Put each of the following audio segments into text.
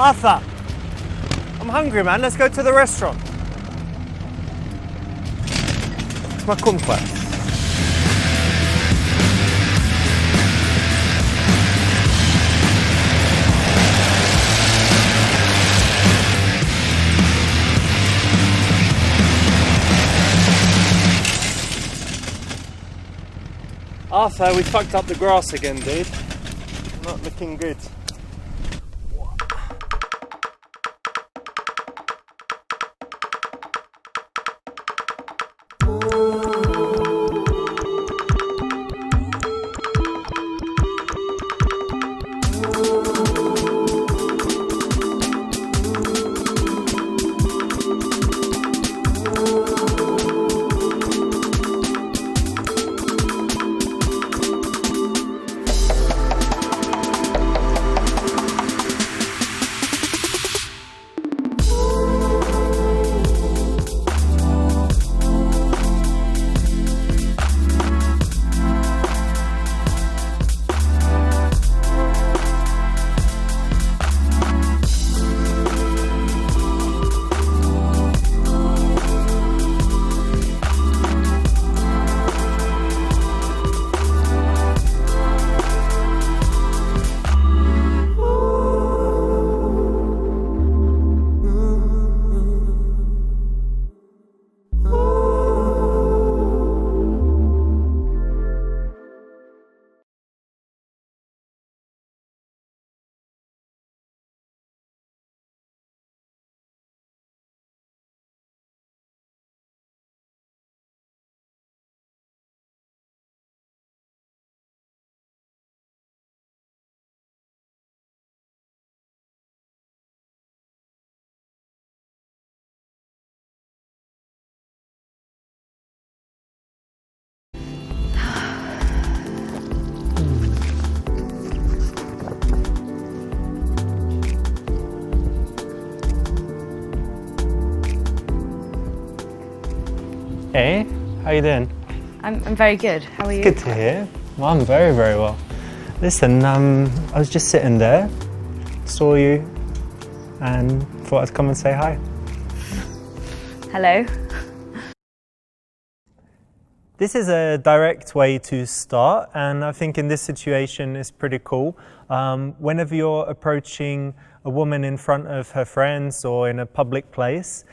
Arthur, I'm hungry, man. Let's go to the restaurant. It's my kumquat. Arthur, we fucked up the grass again, dude. Not looking good. Hey, how you doing? I'm very good. How are you? Good to hear. Well, I'm very, very well. Listen, I was just sitting there, saw you, and thought I'd come and say hi. Hello. This is a direct way to start, and I think in this situation it's pretty cool. Whenever you're approaching a woman in front of her friends or in a public place,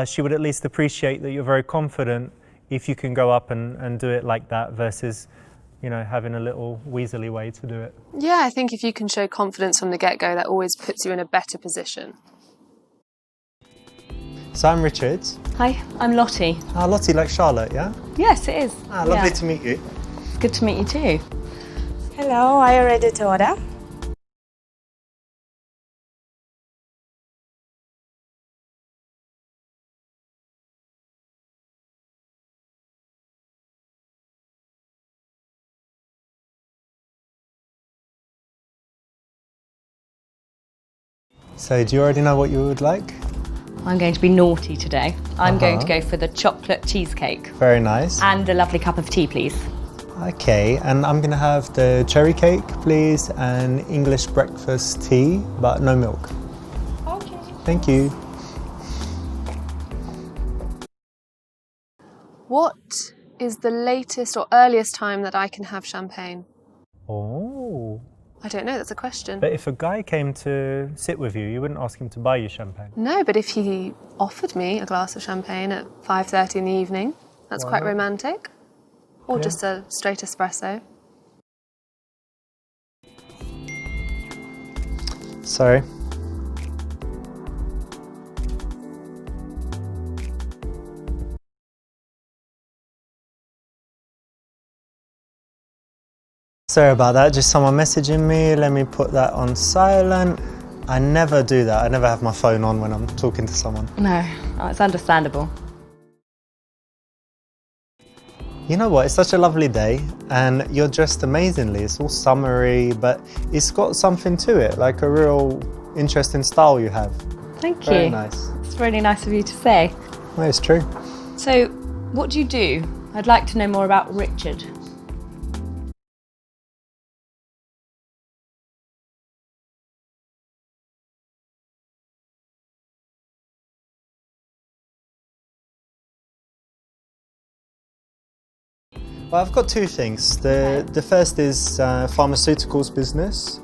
she would at least appreciate that you're very confident if you can go up and do it like that versus, you know, having a little weaselly way to do it. Yeah, I think if you can show confidence from the get-go, that always puts you in a better position. So I'm Richard. Hi, I'm Lottie. Lottie, like Charlotte, yeah? Yes, it is. Lovely to meet you. Good to meet you too. Hello, are you ready to order? So do you already know what you would like? I'm going to be naughty today. I'm going to go for the chocolate cheesecake. Very nice. And a lovely cup of tea, please. Okay, and I'm gonna have the cherry cake, please, and English breakfast tea, but no milk. Okay. Thank you. What is the latest or earliest time that I can have champagne? Oh. I don't know, that's a question. But if a guy came to sit with you, you wouldn't ask him to buy you champagne? No, but if he offered me a glass of champagne at 5:30 in the evening, that's quite romantic. Or just a straight espresso. Sorry. Sorry about that, just someone messaging me. Let me put that on silent. I never do that. I never have my phone on when I'm talking to someone. No, it's understandable. You know what, it's such a lovely day and you're dressed amazingly. It's all summery, but it's got something to it, like a real interesting style you have. Thank you. Very nice. It's really nice of you to say. Well, it's true. So, what do you do? I'd like to know more about Richard. Well, I've got two things. The first is pharmaceuticals business.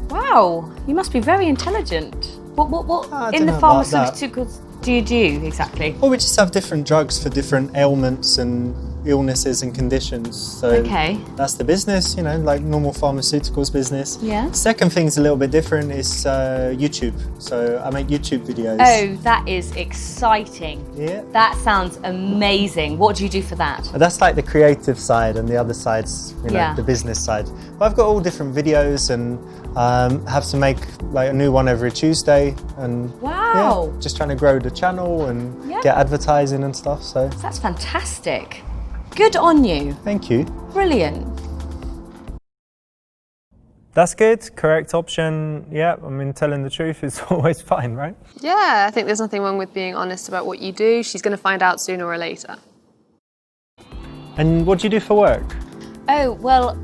Wow, you must be very intelligent. What I in don't the know about that. pharmaceuticals do you do exactly? Well, we just have different drugs for different ailments and illnesses and conditions. So Okay. that's the business, you know, like normal pharmaceuticals business. Yeah. Second thing's a little bit different is YouTube. So I make YouTube videos. Oh, that is exciting. Yeah. That sounds amazing. What do you do for that? That's like the creative side, and the other side's, you know, Yeah. the business side. But I've got all different videos, and have to make like a new one every Tuesday, and Wow. yeah, just trying to grow the channel and Yeah. get advertising and stuff. So That's fantastic. Good on you. thank you. Brilliant. That's good. Correct option. Yeah, I mean, telling the truth is always fine, right? Yeah, I think there's nothing wrong with being honest about what you do. She's going to find out sooner or later. And what do you do for work? Oh, well,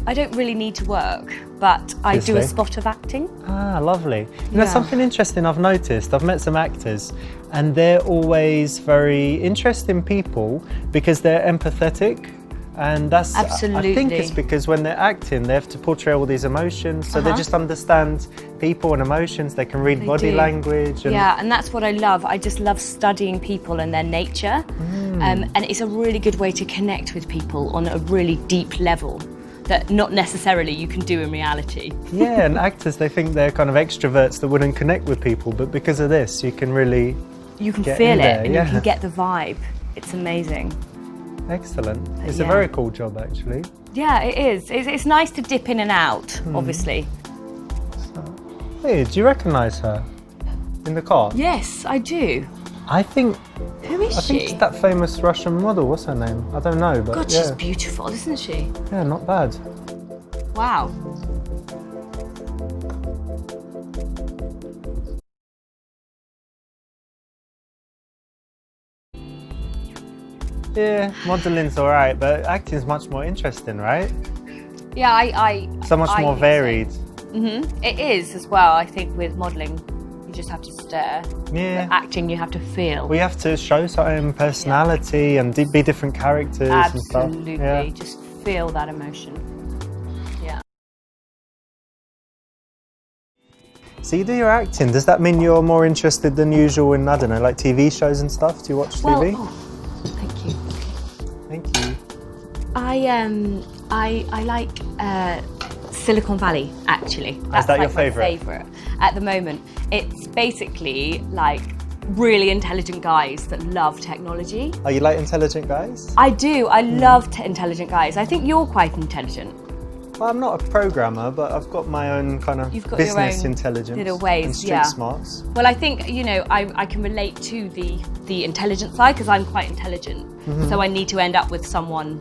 I don't really need to work, but I do a Obviously. spot of acting. Ah, lovely. You know, Yeah. something interesting I've noticed, I've met some actors, and they're always very interesting people because they're empathetic. And that's, I think it's Absolutely. because when they're acting, they have to portray all these emotions, so they just understand people and emotions, they can read body do. language. And Yeah, and that's what I love. I just love studying people and their nature. And it's a really good way to connect with people on a really deep level that not necessarily you can do in reality. Yeah, and actors, they think they're kind of extroverts that wouldn't connect with people, but because of this, you can really You can get feel in it there, and yeah. you can get the vibe. It's amazing. Excellent. It's a Yeah. very cool job, actually. Yeah, it is. It's nice to dip in and out, obviously. Hey, do you recognise her in the car? Yes, I do. I think Who is I think she? it's that famous Russian model. What's her name? I don't know, but God, yeah, she's beautiful, isn't she? yeah, not bad. Wow. Yeah, modelling's all right, but acting's much more interesting, right? Yeah, I So much I more think so. varied. It is as well. I think with modelling, you just have to stare. Yeah. But acting, you have to feel. We have to show certain personality and be different characters and stuff. Absolutely. Yeah. Just feel that emotion. Yeah. So you do your acting. Does that mean you're more interested than usual in, I don't know, like TV shows and stuff? Do you watch Well, TV? oh, thank you. Thank you. I like Silicon Valley, actually. That's that like your my favourite? favourite at the moment. It's basically like really intelligent guys that love technology. Oh, you like intelligent guys? I do. I love intelligent guys. I think you're quite intelligent. Well, I'm not a programmer, but I've got my own kind of You've got your business own intelligence little ways, and street yeah. smarts. Well, I think, you know, I can relate to the intelligent side because I'm quite intelligent. So I need to end up with someone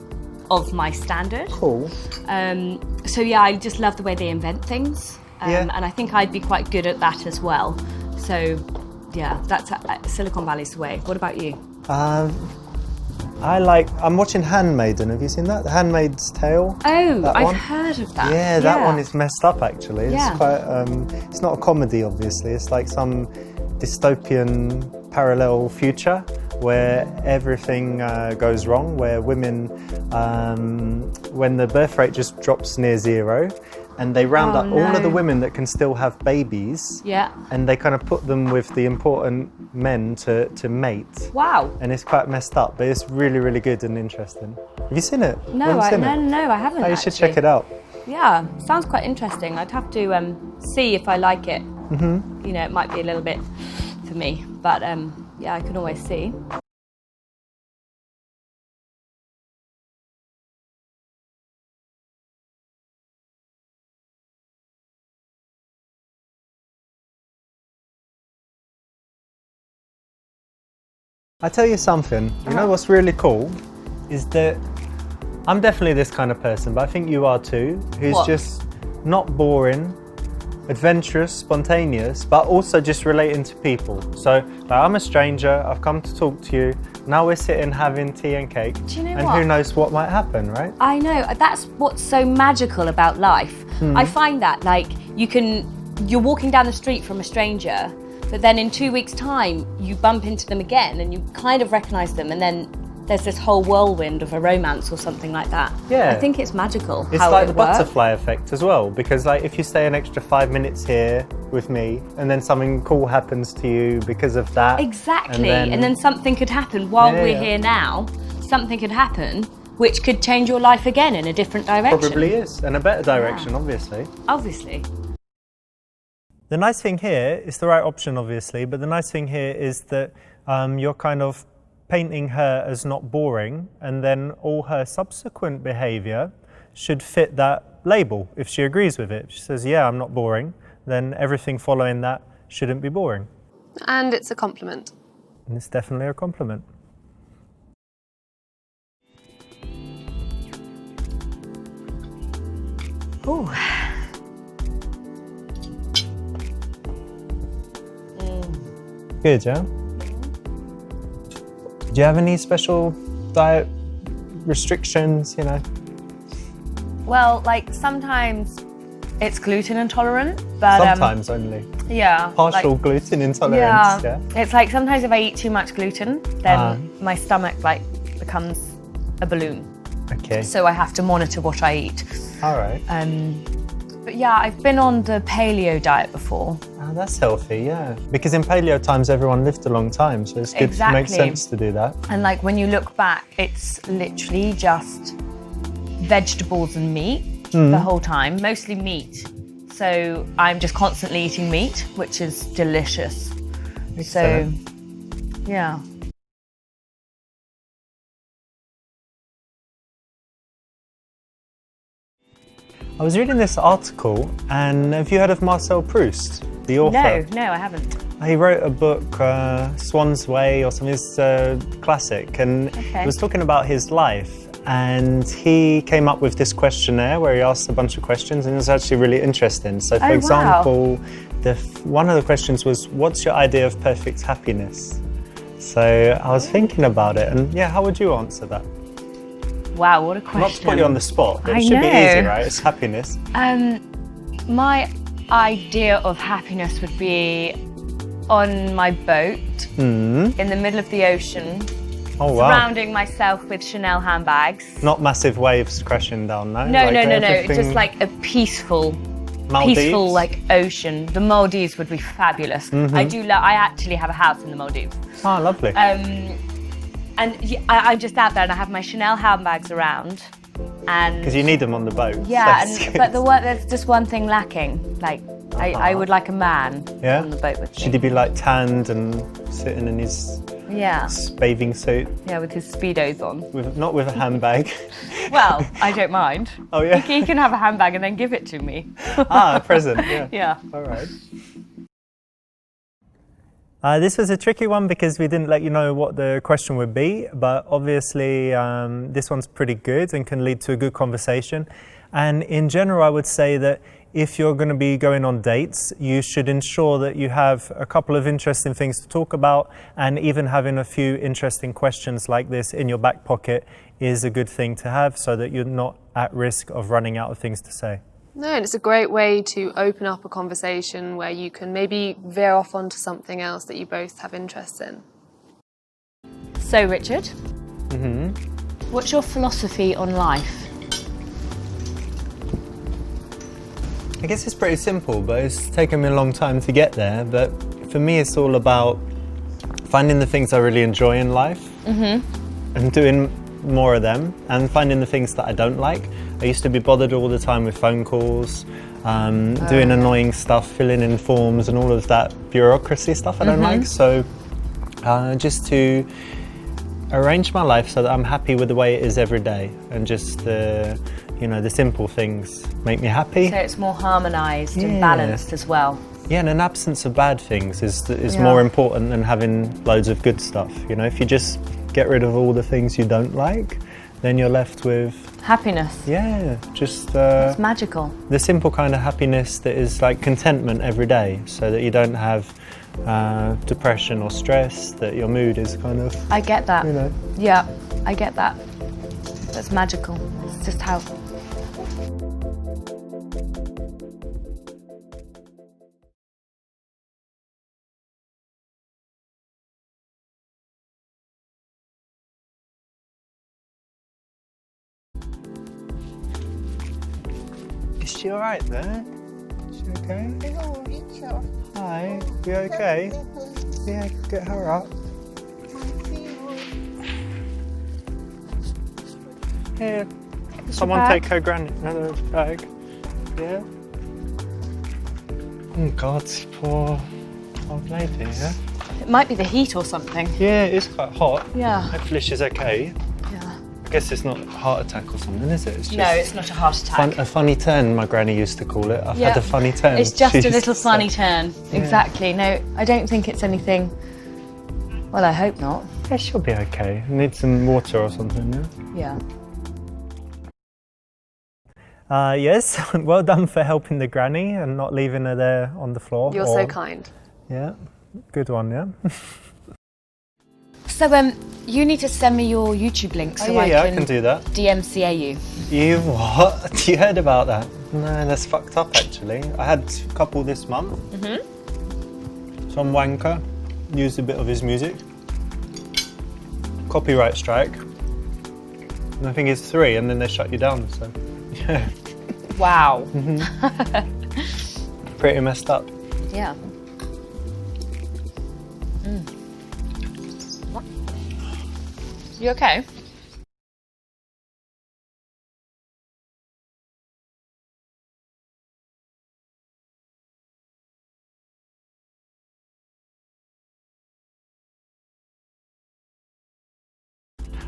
of my standard. Cool. So yeah, I just love the way they invent things. Yeah. And I think I'd be quite good at that as well. So yeah, that's Silicon Valley's the way. What about you? I'm watching Handmaiden. Have you seen that? The Handmaid's Tale? Oh, That I've one? heard of that. Yeah, that one is messed up actually. It's Yeah. quite, it's not a comedy obviously. It's like some dystopian parallel future where everything goes wrong, where women, when the birth rate just drops near zero, and they round Oh, up all of the no. women that can still have babies, Yeah. and they kind of put them with the important men to mate. Wow. And it's quite messed up, but it's really, really good and interesting. Have you seen it? No, Have you seen it? no, I haven't. Oh, you should check it out. Yeah, sounds quite interesting. I'd have to see if I like it. You know, it might be a little bit for me, but yeah, I can always see. I tell you something, you know what's really cool is that I'm definitely this kind of person, but I think you are too, who's What? just not boring, adventurous, spontaneous, but also just relating to people. So like, I'm a stranger, I've come to talk to you, now we're sitting having tea and cake, Do you know and what? who knows what might happen, right? I know, that's what's so magical about life. I find that, like, you're walking down the street from a stranger, but then in 2 weeks' time, you bump into them again and you kind of recognise them, and then there's this whole whirlwind of a romance or something like that. Yeah. I think it's magical. It's how like it the would work. butterfly effect as well, because like if you stay an extra 5 minutes here with me and then something cool happens to you because of that. Exactly. And then something could happen while we're here now. Something could happen which could change your life again in a different direction. Probably is, and a better direction, obviously. Obviously. The nice thing here is the right option, obviously, but the nice thing here is that you're kind of painting her as not boring, and then all her subsequent behaviour should fit that label if she agrees with it. If she says, yeah, I'm not boring, then everything following that shouldn't be boring. And it's a compliment. And it's definitely a compliment. Ooh. Good, yeah? Do you have any special diet restrictions, you know? Well, like sometimes it's gluten intolerant, but Sometimes only. yeah, Partial like, gluten intolerance, yeah? It's like sometimes if I eat too much gluten, then my stomach like becomes a balloon. Okay, So I have to monitor what I eat. all right. But yeah, I've been on the paleo diet before. Oh, that's healthy, yeah. Because in paleo times, everyone lived a long time, so it's good. It makes sense to do that. And like when you look back, it's literally just vegetables and meat the whole time, mostly meat. So I'm just constantly eating meat, which is delicious. So, yeah. I was reading this article, and have you heard of Marcel Proust, the author? No, I haven't. He wrote a book, Swan's Way or something, it's a classic, and it was talking about his life. And he came up with this questionnaire where he asked a bunch of questions, and it was actually really interesting. So, for example, one of the questions was, what's your idea of perfect happiness? So I was thinking about it, and yeah, how would you answer that? Wow, what a question. Not to put you on the spot, but it should be easy, right? It's happiness. My idea of happiness would be on my boat in the middle of the ocean, surrounding myself with Chanel handbags. Not massive waves crashing down, no? No, just like a peaceful like ocean. The Maldives would be fabulous. I actually have a house in the Maldives. Oh, lovely. And I'm just out there and I have my Chanel handbags around. And because you need them on the boat. Yeah, but there's just one thing lacking. Like, I would like a man on the boat with me. Should he be like tanned and sitting in his bathing suit? Yeah, with his Speedos on. Not with a handbag. Well, I don't mind. Oh, yeah? He can have a handbag and then give it to me. A present, yeah. Yeah. All right. This was a tricky one because we didn't let you know what the question would be, but obviously this one's pretty good and can lead to a good conversation. And in general, I would say that if you're going to be going on dates, you should ensure that you have a couple of interesting things to talk about, and even having a few interesting questions like this in your back pocket is a good thing to have so that you're not at risk of running out of things to say. No, and it's a great way to open up a conversation where you can maybe veer off onto something else that you both have interest in. So, Richard, what's your philosophy on life? I guess it's pretty simple, but it's taken me a long time to get there. But for me, it's all about finding the things I really enjoy in life and doing more of them, and finding the things that I don't like. I used to be bothered all the time with phone calls, doing annoying stuff, filling in forms and all of that bureaucracy stuff I don't like. So just to arrange my life so that I'm happy with the way it is every day, and just the simple things make me happy. So it's more harmonised and balanced as well. Yeah, and an absence of bad things is more important than having loads of good stuff. You know, if you just get rid of all the things you don't like, then you're left with happiness. Yeah, just it's magical. The simple kind of happiness that is like contentment every day, so that you don't have depression or stress, that your mood is kind of... I get that. You know. Yeah, I get that. That's magical. It's just how... Is she alright there? Is she okay? Hi, you okay? Yeah, get her up. Here, someone take her another bag. Yeah. Oh God, poor old lady, yeah? It might be the heat or something. Yeah, it is quite hot. Yeah. Hopefully she's okay. Yeah. I guess it's not a heart attack or something, is it? It's just No, it's not a heart attack. a funny turn, my granny used to call it. I've had a funny turn. It's just she a used little to say. funny turn. Yeah. Exactly. No, I don't think it's anything. Well, I hope not. Yeah, she'll be okay. Need some water or something, yeah? Yeah. Yes, well done for helping the granny and not leaving her there on the floor. You're so kind. Yeah, good one, yeah? So, you need to send me your YouTube link so I can do that. DMCA you. You what? You heard about that? No, that's fucked up actually. I had a couple this month. Some wanker used a bit of his music. Copyright strike. And I think it's 3 and then they shut you down, so yeah. Wow. Pretty messed up. Yeah. You okay?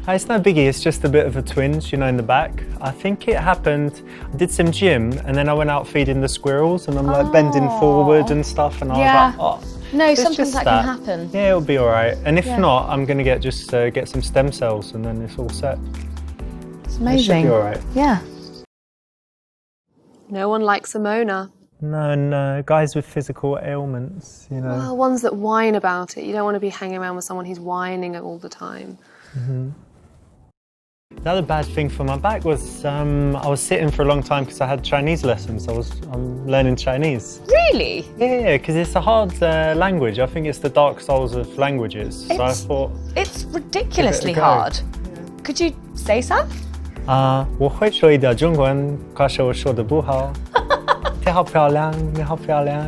It's no biggie, it's just a bit of a twinge, you know, in the back. I think it happened, I did some gym and then I went out feeding the squirrels and I'm like bending forward and stuff and I was like, oh. No, it's sometimes just that can happen. Yeah, it'll be all right. And if not, I'm going to get some stem cells and then it's all set. It's It amazing. should be all right. Yeah. No one likes a moaner. No, guys with physical ailments, you know. Well, ones that whine about it. You don't want to be hanging around with someone who's whining all the time. The other bad thing for my back was I was sitting for a long time because I had Chinese lessons. I'm learning Chinese. Really? Yeah, because it's a hard language. I think it's the dark souls of languages. So I thought, It's ridiculously go. hard. Could you say some? 我会说一点中文，可是我说的不好。你好漂亮，你好漂亮，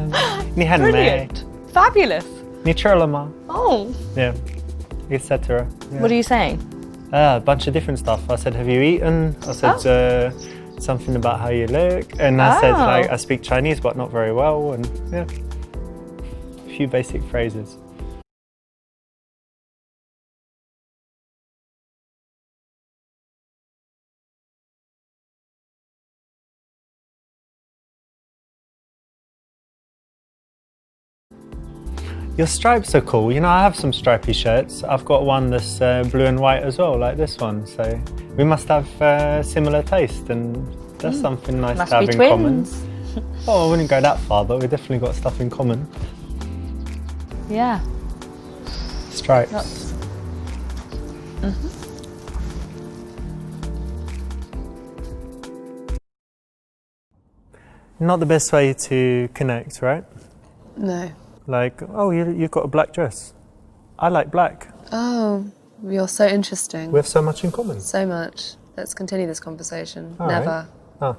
你很美。 Brilliant. Fabulous. 你吃了吗? Oh. Yeah, etc. Yeah. What are you saying? A bunch of different stuff. I said, have you eaten? I said something about how you look. And I said, like, I speak Chinese, but not very well. And yeah, a few basic phrases. Your stripes are cool. You know, I have some stripy shirts. I've got one that's blue and white as well, like this one. So we must have similar taste, and that's something nice Must to have be in twins. common. Oh, I wouldn't go that far, but we've definitely got stuff in common. Yeah. Stripes. Not the best way to connect, right? No. Like, oh, you've got a black dress. I like black. Oh, you're so interesting. We have so much in common. So much. Let's continue this conversation. All right. Never. Oh.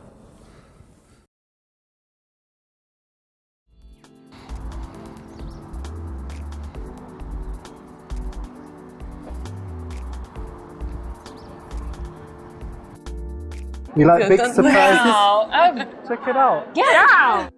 You like big surprises? Check it out. Get out!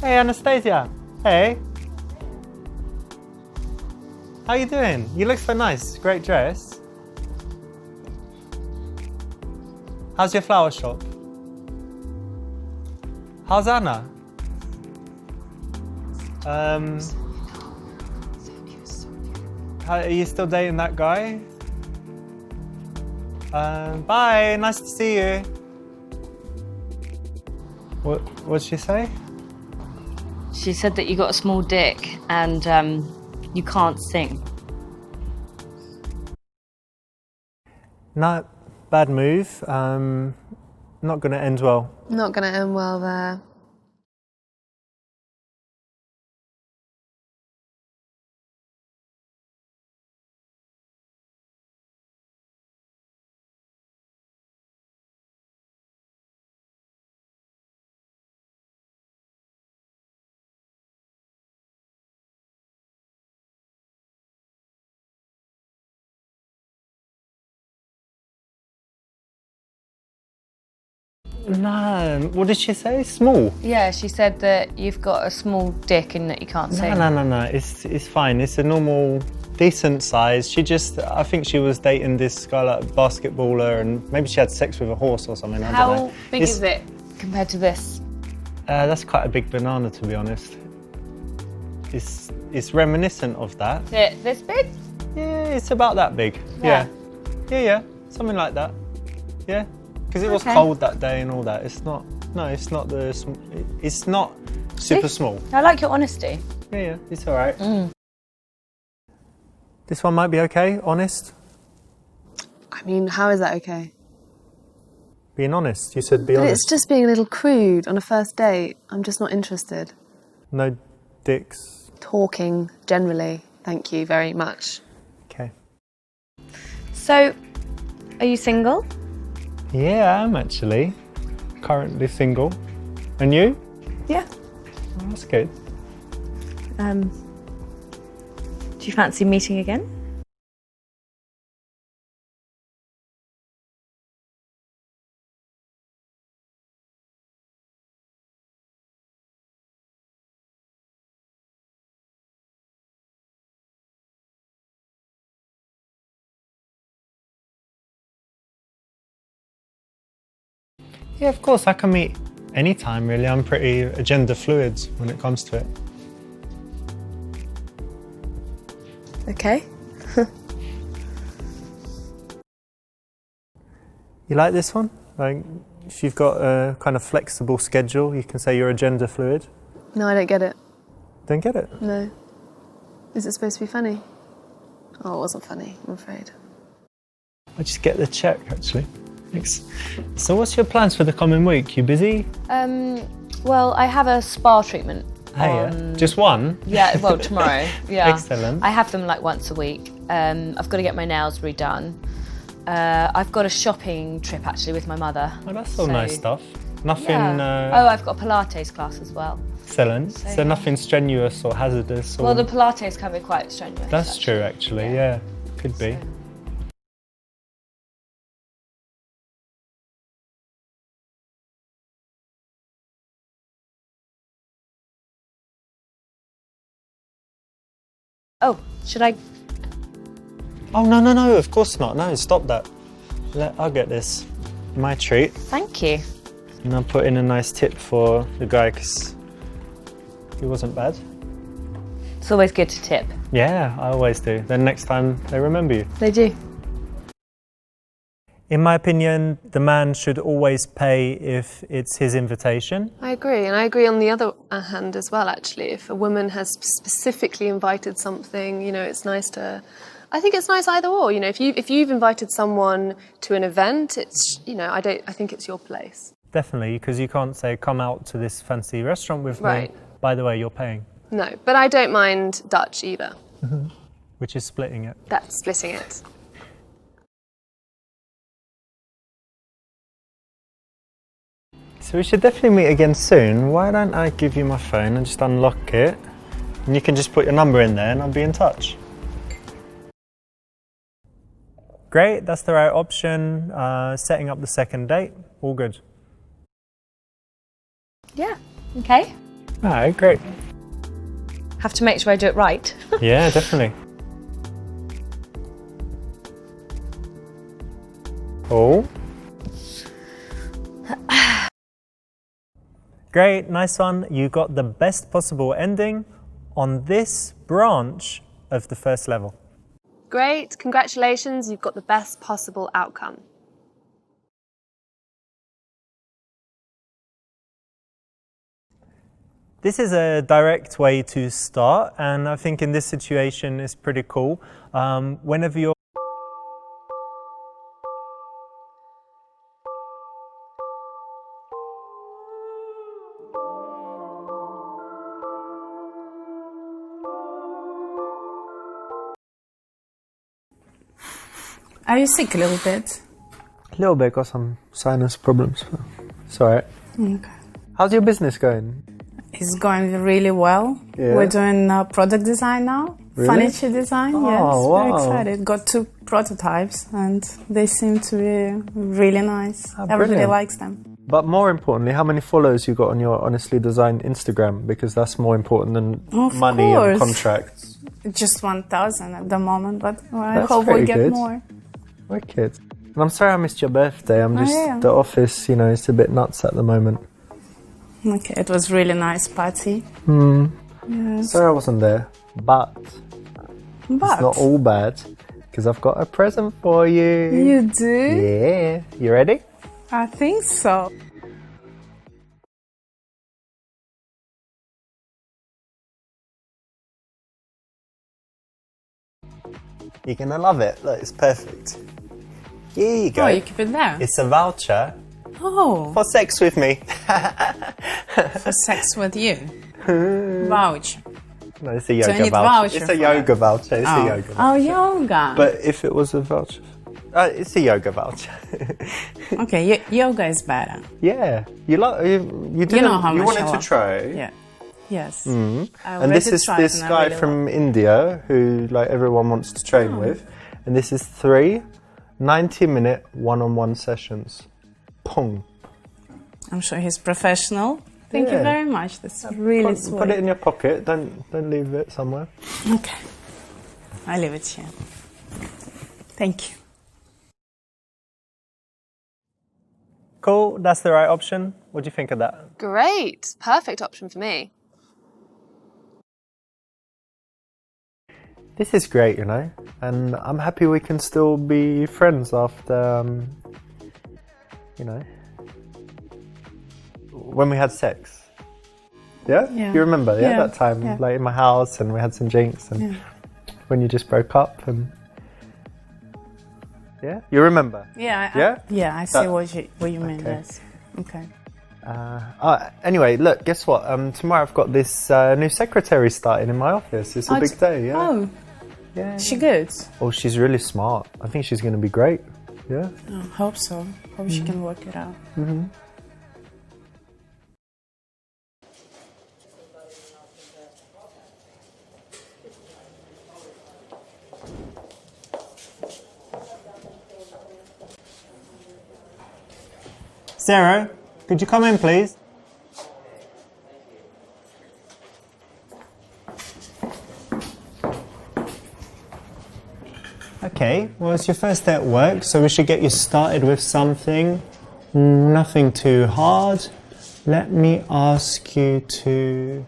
Hey, Anastasia. Hey. How you doing? You look so nice. Great dress. How's your flower shop? How's Anna? Are you still dating that guy? Bye. Nice to see you. What'd she say? She said that you got a small dick and you can't sing. No, bad move. Not going to end well. Not going to end well there. No, what did she say? Small? Yeah, she said that you've got a small dick and that you can't sing. No. It's fine. It's a normal, decent size. I think she was dating this guy, like basketballer, and maybe she had sex with a horse or something. I don't know. How big is it compared to this? That's quite a big banana, to be honest. It's reminiscent of that. Is it this big? Yeah, it's about that big. Yeah. Yeah, something like that. Yeah, because it was Okay. cold that day and all that. It's not super small. I like your honesty. Yeah, it's all right. This one might be okay, honest. I mean, how is that okay? Being honest, you said be But honest. it's just being a little crude on a first date. I'm just not interested. No dicks. Talking generally, thank you very much. Okay. So, are you single? Yeah, I am actually. Currently single. And you? Yeah. Oh, that's good. Do you fancy meeting again? Yeah, of course, I can meet anytime, really. I'm pretty gender fluid when it comes to it. Okay. You like this one? Like, if you've got a kind of flexible schedule, you can say you're a gender fluid. No, I don't get it. Don't get it? No. Is it supposed to be funny? Oh, it wasn't funny, I'm afraid. I just get the check, actually. Thanks. So what's your plans for the coming week? You busy? Well, I have a spa treatment. Yeah. Just one? Yeah, well, tomorrow. Yeah. Excellent. I have them like once a week. I've got to get my nails redone. I've got a shopping trip actually with my mother. Oh, that's all So- nice stuff. Nothing Oh, I've got a Pilates class as well. excellent. So nothing strenuous or hazardous. Or... Well, the Pilates can be quite strenuous. That's true, actually. Yeah, could be. Oh, should I? Oh, no, of course not. No, stop that. I'll get this. My treat. Thank you. And I'll put in a nice tip for the guy because he wasn't bad. It's always good to tip. Yeah, I always do. Then next time they remember you. They do. In my opinion, the man should always pay if it's his invitation. I agree, and I agree on the other hand as well, actually. If a woman has specifically invited something, you know, it's nice to... I think it's nice either or, you know, if you've invited someone to an event, it's, you know, I think it's your place. Definitely, because you can't say, come out to this fancy restaurant with Right. me. By the way, you're paying. No, but I don't mind Dutch either. Which is splitting it. That's splitting it. So we should definitely meet again soon. Why don't I give you my phone and just unlock it? And you can just put your number in there and I'll be in touch. Great, that's the right option. Setting up the second date, all good. Yeah. Okay. All right, great. Have to make sure I do it right. Yeah, definitely. Oh. Great, nice one. You got the best possible ending on this branch of the first level. Great, congratulations, you've got the best possible outcome. This is a direct way to start, and I think in this situation it's pretty cool. Whenever you're Are you sick a little bit? A little bit, got some sinus problems. But it's alright. Okay. How's your business going? It's going really well. Yeah. We're doing product design now. Really? Furniture design, Oh, yes. wow. Very excited. Got 2 prototypes and they seem to be really nice. Everybody brilliant. likes them. But more importantly, how many followers you got on your Honestly Designed Instagram? Because that's more important than Of money course. and contracts. Just 1,000 at the moment, but I That's hope we pretty get good. more. Wicked. And I'm sorry I missed your birthday. I'm just, yeah. the office, you know, it's a bit nuts at the moment. Okay, it was really nice party. Yes. Sorry I wasn't there. But But it's not all bad, because I've got a present for you. you do? Yeah. You ready? I think so. You're gonna love it. Look, it's perfect. Here you go. Oh, you keep it there? It's a voucher Oh, for sex with me. for sex with you. Vouch. No, it's a you yoga need voucher. voucher It's for a yoga voucher. It's a yoga voucher. Oh, yoga. But if it was a voucher. It's a yoga voucher. Okay, yoga is better. Yeah. You didn't, know how you much I wanted to love- try. Yeah. Yes. I And already this is tried this and I guy really from India who like everyone wants to train with. And this is 3 90-minute one-on-one sessions. Pong. I'm sure he's professional. Thank you Yeah. very much. That's really Put sweet. it in your pocket. Don't leave it somewhere. Okay. I leave it here. Thank you. Cool, that's the right option. What do you think of that? Great. Perfect option for me. This is great, you know, and I'm happy we can still be friends after, you know, when we had sex. Yeah? Yeah. You remember, Yeah. that time, Yeah. like in my house, and we had some drinks, and when you just broke up, and yeah, you remember? Yeah. I see That- what you mean. Okay. Yes. Okay. Anyway, look, guess what? Tomorrow I've got this new secretary starting in my office. It's a big day, yeah. Oh, Yeah. is she good? Oh, she's really smart. I think she's going to be great. Yeah. Oh, hope so. Hope she can work it out. Sarah, could you come in, please? Okay, well, it's your first day at work, so we should get you started with something. Nothing too hard. Let me ask you to...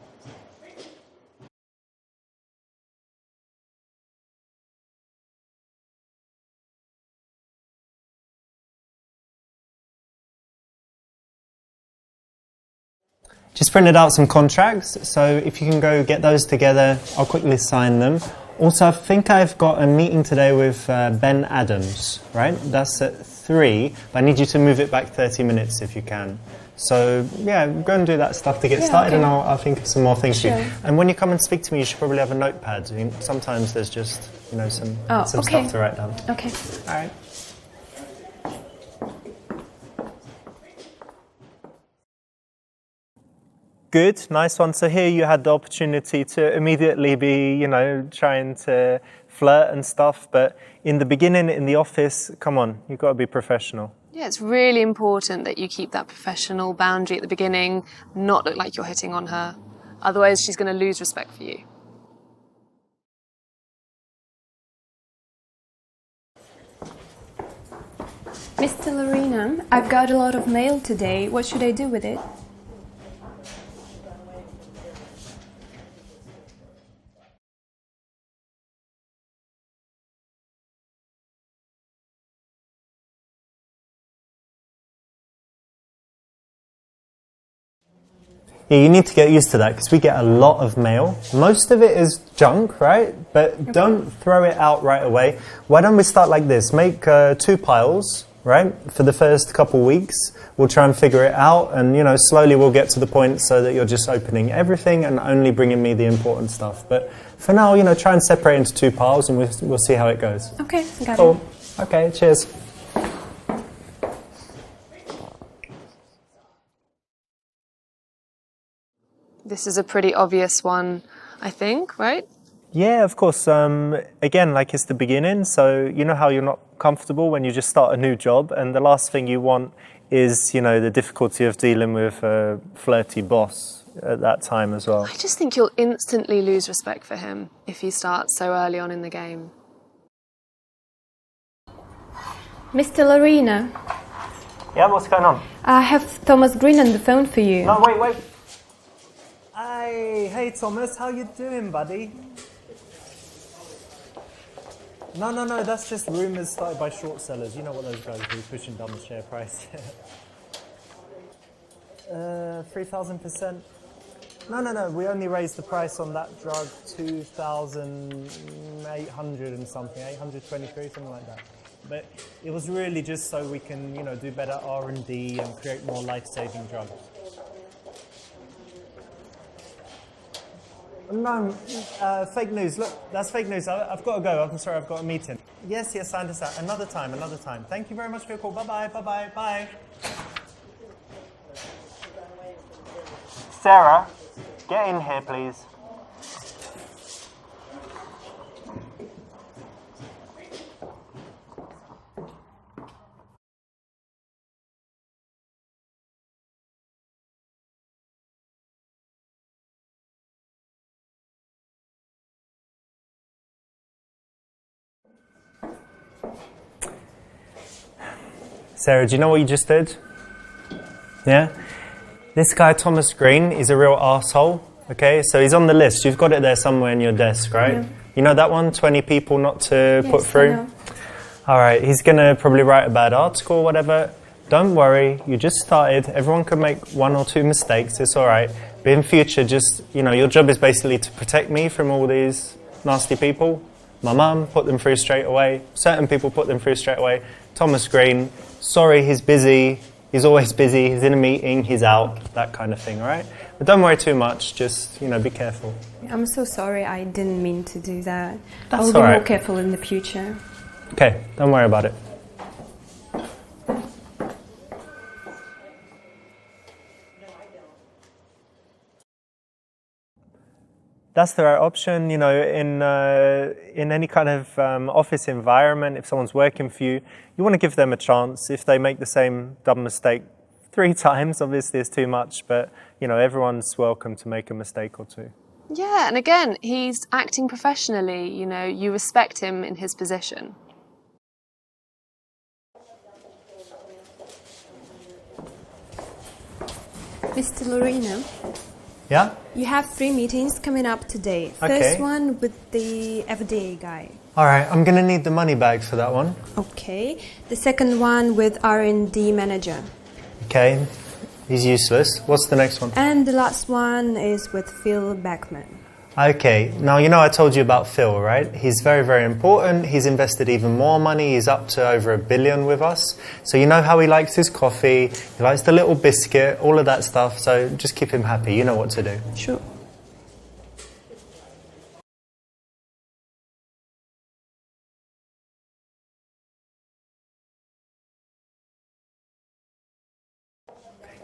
Just printed out some contracts, so if you can go get those together, I'll quickly sign them. Also, I think I've got a meeting today with Ben Adams, right? That's at 3, but I need you to move it back 30 minutes if you can. So, yeah, go and do that stuff to get started, and I'll think of some more things for you. And when you come and speak to me, you should probably have a notepad. I mean, sometimes there's just, you know, some stuff to write down. Okay. All right. Good, nice one. So here you had the opportunity to immediately be, you know, trying to flirt and stuff, but in the beginning, in the office, come on, you've got to be professional. Yeah, it's really important that you keep that professional boundary at the beginning, not look like you're hitting on her. Otherwise, she's going to lose respect for you. Mr. Lorena, I've got a lot of mail today. What should I do with it? Yeah, you need to get used to that because we get a lot of mail. Most of it is junk, right? But don't throw it out right away. Why don't we start like this? Make 2 piles, right? For the first couple weeks, we'll try and figure it out, and slowly we'll get to the point so that you're just opening everything and only bringing me the important stuff. But for now, try and separate into 2 piles, and we'll see how it goes. Okay, got Cool. it. Okay, cheers. This is a pretty obvious one, I think, right? Yeah, of course. Again, like it's the beginning, so you know how you're not comfortable when you just start a new job, and the last thing you want is, the difficulty of dealing with a flirty boss at that time as well. I just think you'll instantly lose respect for him if he starts so early on in the game. Mr. Lorena, Yeah, what's going on? I have Thomas Green on the phone for you. No, wait. Hey, Thomas, how you doing, buddy? No, that's just rumours started by short sellers. You know what those guys do, pushing down the share price. 3,000%. No, we only raised the price on that drug 2,800 and something, 823, something like that. But it was really just so we can, do better R&D and create more life-saving drugs. No, fake news. Look, that's fake news. I've got to go. I'm sorry, I've got a meeting. Yes, I understand. Another time. Thank you very much for your call. Bye. Sarah, get in here, please. Sarah, do you know what you just did? Yeah? This guy, Thomas Green, is a real arsehole, okay? So he's on the list. You've got it there somewhere in your desk, right? Yeah. You know that one? 20 people not to put Yes, through? I know. All right, he's going to probably write a bad article or whatever. Don't worry, you just started. Everyone can make 1 or 2 mistakes. It's all right. But in future, just, your job is basically to protect me from all these nasty people. My mum, put them through straight away. Certain people put them through straight away. Thomas Green, sorry, he's busy. He's always busy. He's in a meeting. He's out. That kind of thing, all right? But don't worry too much. Just, be careful. I'm so sorry, I didn't mean to do that. That's I'll be all right. more careful in the future. Okay, don't worry about it. That's the right option. In any kind of office environment, if someone's working for you, you want to give them a chance. If they make the same dumb mistake 3 times, obviously it's too much, but everyone's welcome to make a mistake or 2. Yeah, and again, he's acting professionally, you respect him in his position. Mr. Lorena, Yeah? you have 3 meetings coming up today. Okay. First one with the FDA guy. All right, I'm going to need the money bag for that one. Okay. The second one with R&D manager. Okay, he's useless. What's the next one? And the last one is with Phil Beckman. Okay, now I told you about Phil, right? He's very, very important. He's invested even more money. He's up to over $1 billion with us. So you know how he likes his coffee, he likes the little biscuit, all of that stuff. So just keep him happy. You know what to do. Sure.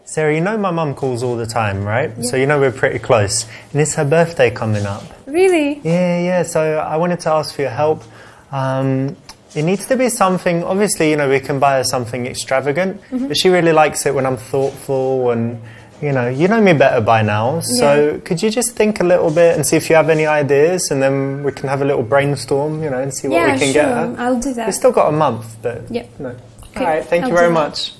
Sarah, my mum calls all the time, right? Yeah. So we're pretty close. And it's her birthday coming up. Really? Yeah. So I wanted to ask for your help. It needs to be something, obviously, we can buy her something extravagant, but she really likes it when I'm thoughtful and, you know me better by now. So could you just think a little bit and see if you have any ideas, and then we can have a little brainstorm, and see what we can get her? I'll do that. We've still got a month, but, Okay. All right, thank you very much.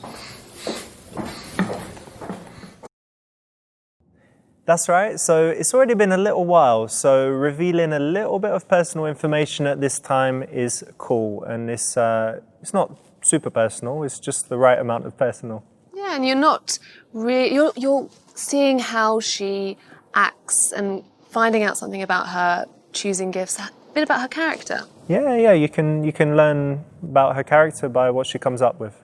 That's right. So it's already been a little while. So revealing a little bit of personal information at this time is cool. And it's not super personal. It's just the right amount of personal. Yeah, Yeah, and you're not you're seeing how she acts and finding out something about her, choosing gifts, a bit about her character. Yeah, you can learn about her character by what she comes up with.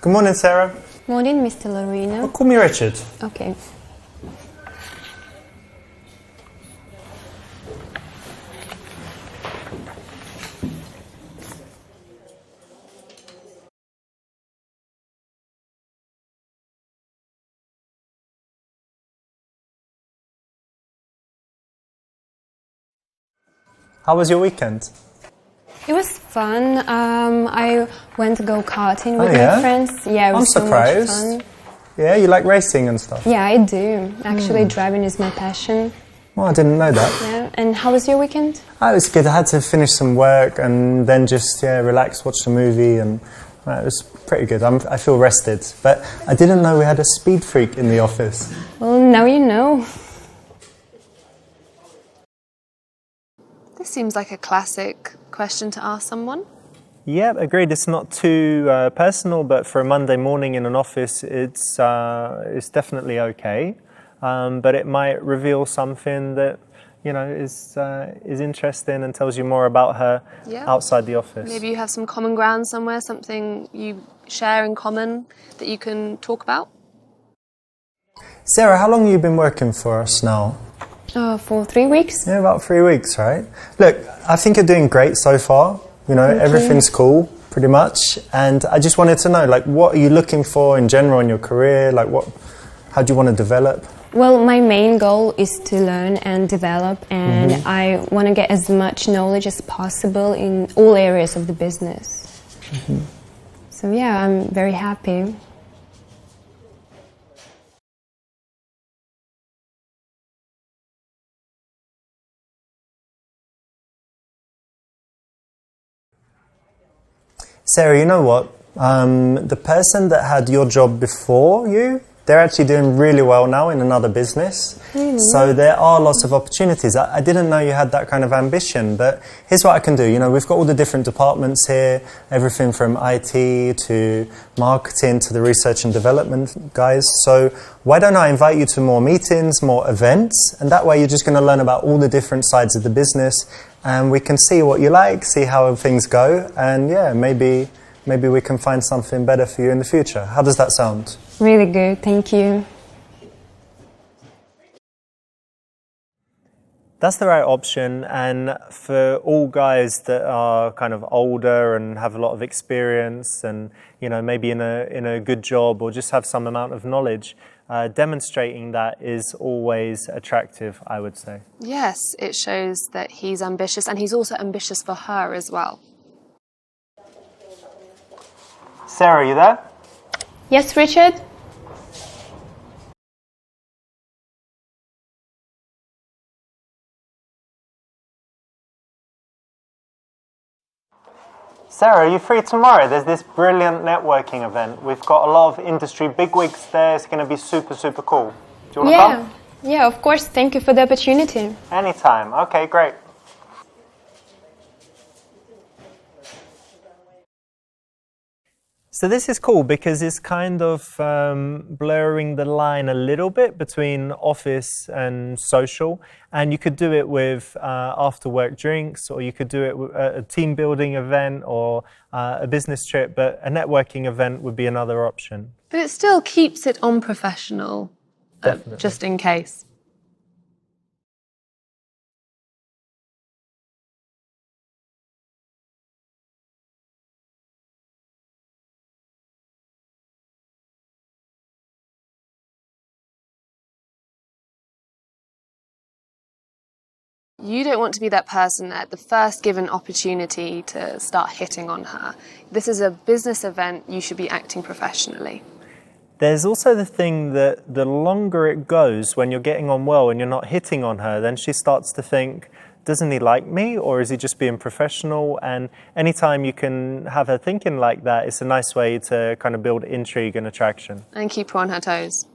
Good morning, Sarah. Morning, Mr. Lorena. Call me Richard. Okay. How was your weekend? It was fun. I went to go karting with yeah? my friends. Yeah, it was I'm so much surprised. fun. Yeah, you like racing and stuff? Yeah, I do. Actually, driving is my passion. Well, I didn't know that. Yeah. And how was your weekend? Oh, it was good. I had to finish some work and then just relax, watch the movie, and it was pretty good. I feel rested. But I didn't know we had a speed freak in the office. Well, now you know. This seems like a classic question to ask someone. Yeah, agreed. It's not too personal, but for a Monday morning in an office, it's definitely okay. But it might reveal something that is interesting and tells you more about her outside the office. Maybe you have some common ground somewhere, something you share in common that you can talk about. Sarah, how long have you been working for us now? For 3 weeks. Yeah, about 3 weeks, right? Look, I think you're doing great so far. Everything's cool, pretty much. And I just wanted to know, what are you looking for in general in your career? How do you want to develop? Well, my main goal is to learn and develop, and I want to get as much knowledge as possible in all areas of the business. So yeah, I'm very happy. Sarah, you know what? The person that had your job before you, they're actually doing really well now in another business. So there are lots of opportunities. I didn't know you had that kind of ambition, but here's what I can do. We've got all the different departments here, everything from IT to marketing to the research and development guys. So why don't I invite you to more meetings, more events, and that way you're just going to learn about all the different sides of the business, and we can see what you like, see how things go, and maybe we can find something better for you in the future. How does that sound? Really good, thank you. That's the right option, and for all guys that are kind of older and have a lot of experience and maybe in a good job or just have some amount of knowledge, demonstrating that is always attractive, I would say. Yes, it shows that he's ambitious, and he's also ambitious for her as well. Sarah, are you there? Yes, Richard? Sarah, are you free tomorrow? There's this brilliant networking event. We've got a lot of industry bigwigs there. It's going to be super, super cool. Do you want to come? Yeah, of course. Thank you for the opportunity. Anytime. Okay, great. So this is cool because it's kind of blurring the line a little bit between office and social, and you could do it with after-work drinks, or you could do it with a team building event or a business trip, but a networking event would be another option. But it still keeps it unprofessional, just in case. You don't want to be that person at the first given opportunity to start hitting on her. This is a business event, you should be acting professionally. There's also the thing that the longer it goes, when you're getting on well and you're not hitting on her, then she starts to think, doesn't he like me, or is he just being professional? And anytime you can have her thinking like that, it's a nice way to kind of build intrigue and attraction. And keep her on her toes.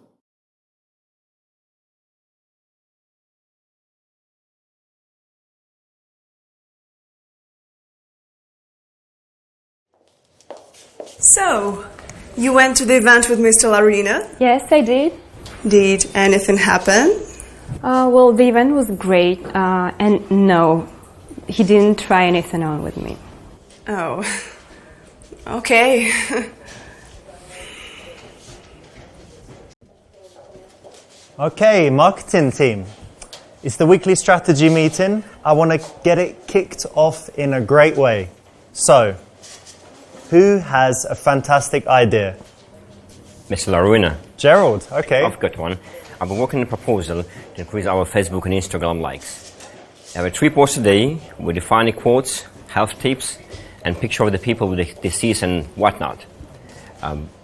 So, you went to the event with Mr. Larina? Yes, I did. Did anything happen? Well, the event was great, and no, he didn't try anything on with me. Oh, okay. Okay, marketing team. It's the weekly strategy meeting. I want to get it kicked off in a great way. So, who has a fantastic idea? Mr. Larina. Gerald, okay. I've got one. I've been working on a proposal to increase our Facebook and Instagram likes. I have 3 posts a day with defining quotes, health tips, and picture of the people with the disease and whatnot.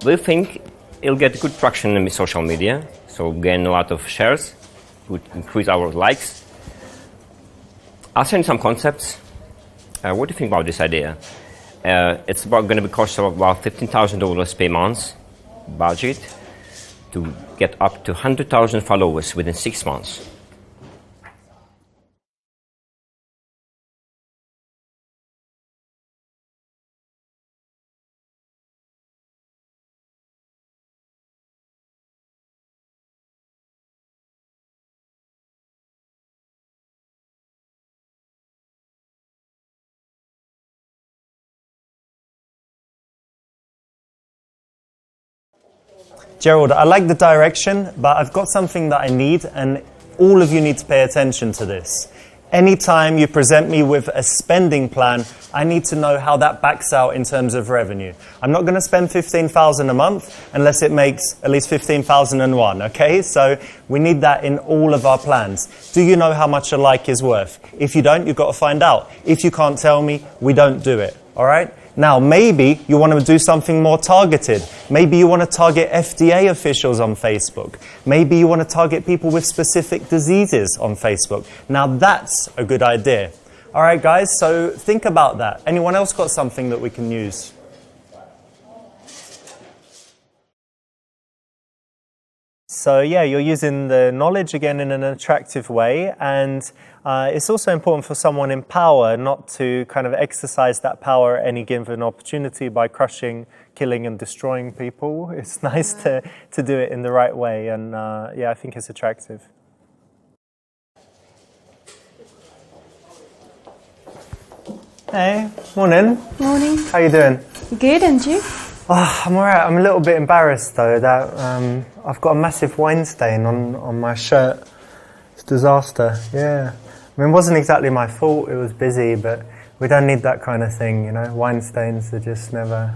We think it'll get good traction in social media, so gain a lot of shares, would increase our likes. I'll send some concepts. What do you think about this idea? It's going to be cost of about $15,000 per month budget to get up to 100,000 followers within 6 months. Gerald, I like the direction, but I've got something that I need, and all of you need to pay attention to this. Anytime you present me with a spending plan, I need to know how that backs out in terms of revenue. I'm not going to spend $15,000 a month unless it makes at least $15,001, okay? So we need that in all of our plans. Do you know how much a like is worth? If you don't, you've got to find out. If you can't tell me, we don't do it, all right? Now, maybe you want to do something more targeted. Maybe you want to target FDA officials on Facebook. Maybe you want to target people with specific diseases on Facebook. Now, that's a good idea. All right, guys, so think about that. Anyone else got something that we can use? So yeah, you're using the knowledge again in an attractive way, and it's also important for someone in power not to kind of exercise that power at any given opportunity by crushing, killing and destroying people. It's nice to do it in the right way, and yeah, I think it's attractive. Hey, morning. Morning. How you doing? Good, and you? Oh, I'm alright. I'm a little bit embarrassed though that I've got a massive wine stain on my shirt. It's a disaster. Yeah. I mean, it wasn't exactly my fault. It was busy, but we don't need that kind of thing, you know. Wine stains are just never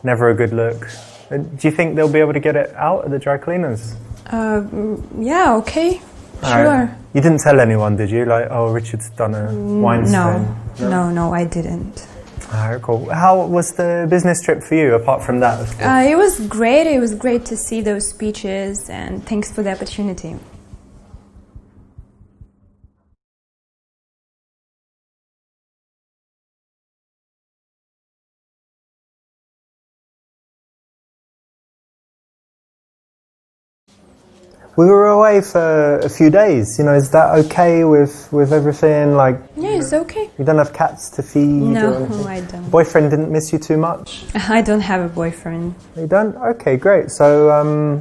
a good look. Do you think they'll be able to get it out at the dry cleaners? Yeah, okay. Sure. Right. You didn't tell anyone, did you? Like, oh, Richard's done a wine stain. No, I didn't. Alright, cool. How was the business trip for you, apart from that? It was great. It was great to see those speeches, and thanks for the opportunity. We were away for a few days. You know, is that okay with everything? Like, Yeah, it's okay. you don't have cats to feed? No, or anything? I don't. Boyfriend didn't miss you too much? I don't have a boyfriend. You don't? Okay, great. So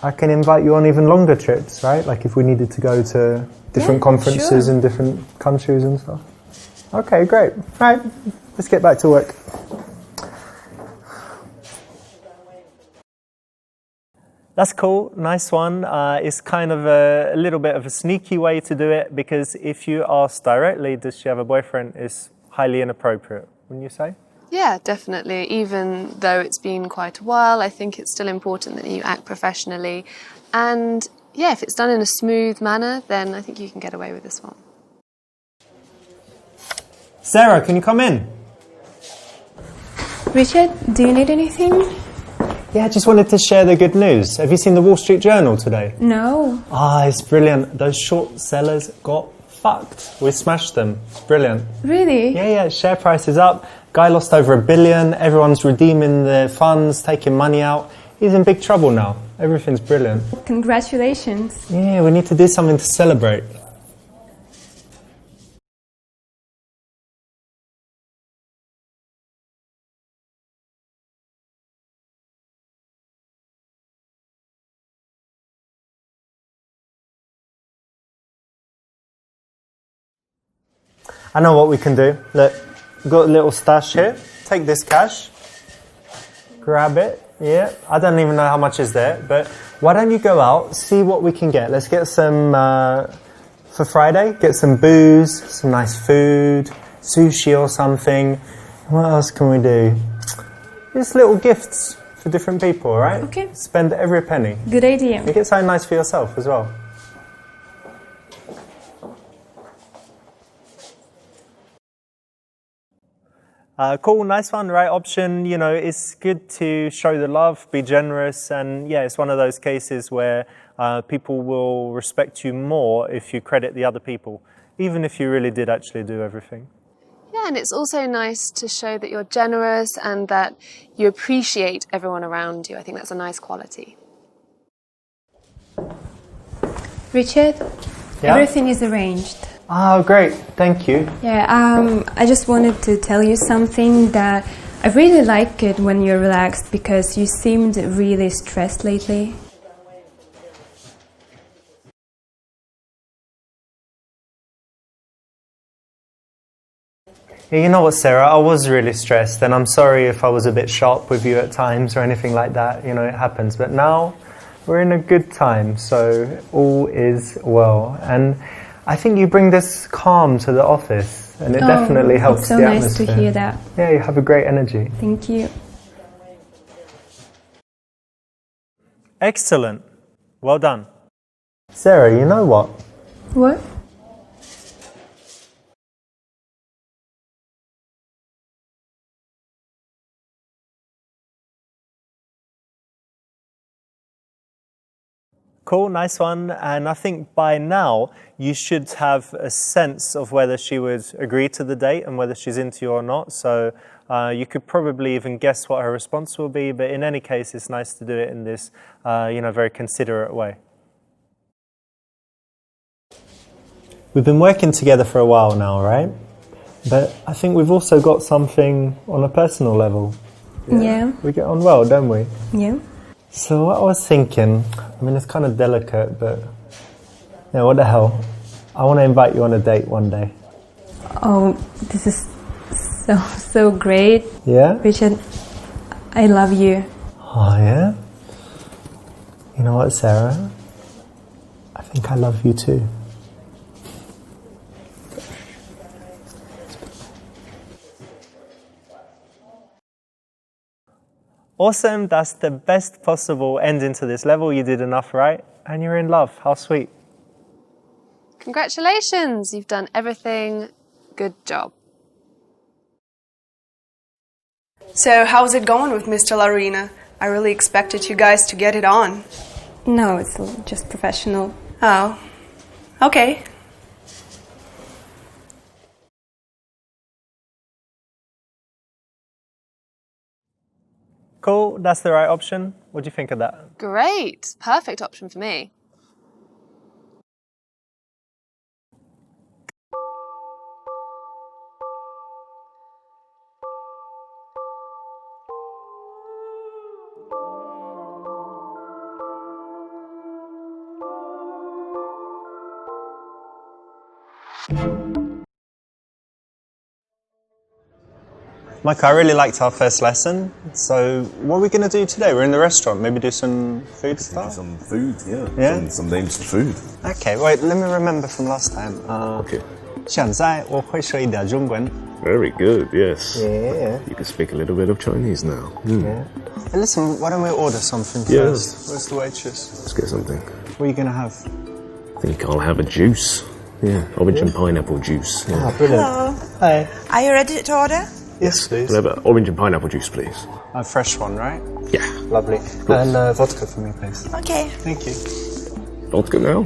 I can invite you on even longer trips, right? Like if we needed to go to different conferences in different countries and stuff. Okay, great. Right, let's get back to work. That's cool, nice one. It's kind of a little bit of a sneaky way to do it, because if you ask directly, does she have a boyfriend, it's highly inappropriate, wouldn't you say? Yeah, definitely. Even though it's been quite a while, I think it's still important that you act professionally. And yeah, if it's done in a smooth manner, then I think you can get away with this one. Sarah, can you come in? Richard, do you need anything? Yeah, I just wanted to share the good news. Have you seen the Wall Street Journal today? No. Ah, it's brilliant. Those short sellers got fucked. We smashed them. It's brilliant. Really? Yeah, share price is up. Guy lost over $1 billion. Everyone's redeeming their funds, taking money out. He's in big trouble now. Everything's brilliant. Congratulations. Yeah, we need to do something to celebrate. I know what we can do. Look, we've got a little stash here. Take this cash. Grab it. Yeah, I don't even know how much is there, but why don't you go out, see what we can get. Let's get some, for Friday, get some booze, some nice food, sushi or something. What else can we do? Just little gifts for different people, all right? Okay. Spend every penny. Good idea. You get something nice for yourself as well. Cool, nice one, right option. You know, it's good to show the love, be generous, and yeah, it's one of those cases where people will respect you more if you credit the other people, even if you really did actually do everything. Yeah, and it's also nice to show that you're generous and that you appreciate everyone around you. I think that's a nice quality. Richard, Yeah? everything is arranged. Oh, great, thank you. Yeah, I just wanted to tell you something that I really like it when you're relaxed because you seemed really stressed lately. Yeah, you know what, Sarah, I was really stressed, and I'm sorry if I was a bit sharp with you at times or anything like that. You know, it happens. But now we're in a good time, so all is well. And I think you bring this calm to the office, and it definitely helps it's so the nice atmosphere. to hear that. Yeah, you have a great energy. Thank you. Excellent. Well done. Sarah, you know what? What? Cool, nice one. And I think by now you should have a sense of whether she would agree to the date and whether she's into you or not. So you could probably even guess what her response will be. But in any case, it's nice to do it in this, very considerate way. We've been working together for a while now, right? But I think we've also got something on a personal level. Yeah. We get on well, don't we? Yeah. So what I was thinking, I mean, it's kind of delicate, but yeah, what the hell? I want to invite you on a date one day. Oh, this is so great. Yeah? Richard, I love you. Oh, yeah? You know what, Sarah? I think I love you too. Awesome, that's the best possible ending to this level. You did enough, right? And you're in love. How sweet. Congratulations, you've done everything. Good job. So, how's it going with Mr. Larina? I really expected you guys to get it on. No, it's just professional. Oh, okay. Cool, that's the right option. What do you think of that? Great, perfect option for me. Mike, I really liked our first lesson. So what are we going to do today? We're in the restaurant. Maybe do some food stuff? Some food, yeah. Yeah? Some names for food. Okay, wait, let me remember from last time. Okay. 现在我会说一点中文. Very good, yes. Yeah. You can speak a little bit of Chinese now. Yeah. Hey, listen, why don't we order something Yeah. first? Where's the waitress? Let's get something. What are you going to have? I think I'll have a juice. Yeah, orange and pineapple juice. Yeah. Ah, brilliant. Hello. Hi. Are you ready to order? Yes, please. I'll have an orange and pineapple juice, please. A fresh one, right? Yeah. Lovely. And vodka for me, please. Okay. Thank you. Vodka now?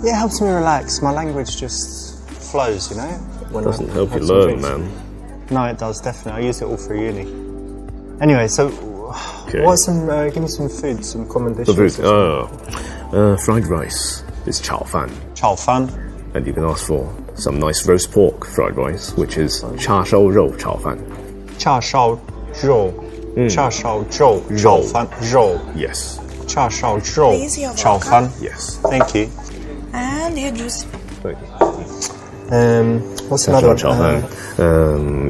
Yeah, it helps me relax. My language just flows, you know? When Doesn't I help you have some learn, drinks. man. No, it does, definitely. I use it all for uni. Anyway, so Okay. give me some food, some common dishes. The food. Fried rice is chao fan. Chao fan. And you can ask for some nice roast pork fried rice, which is cha shao rou chao fan. Cha shao zhou. Cha shao zhou. Chao fan. Zhou. Yes. Cha shao zhou. Please, your Chao vodka. fan. Yes. Thank you. And your juice. Thank you. What's another one?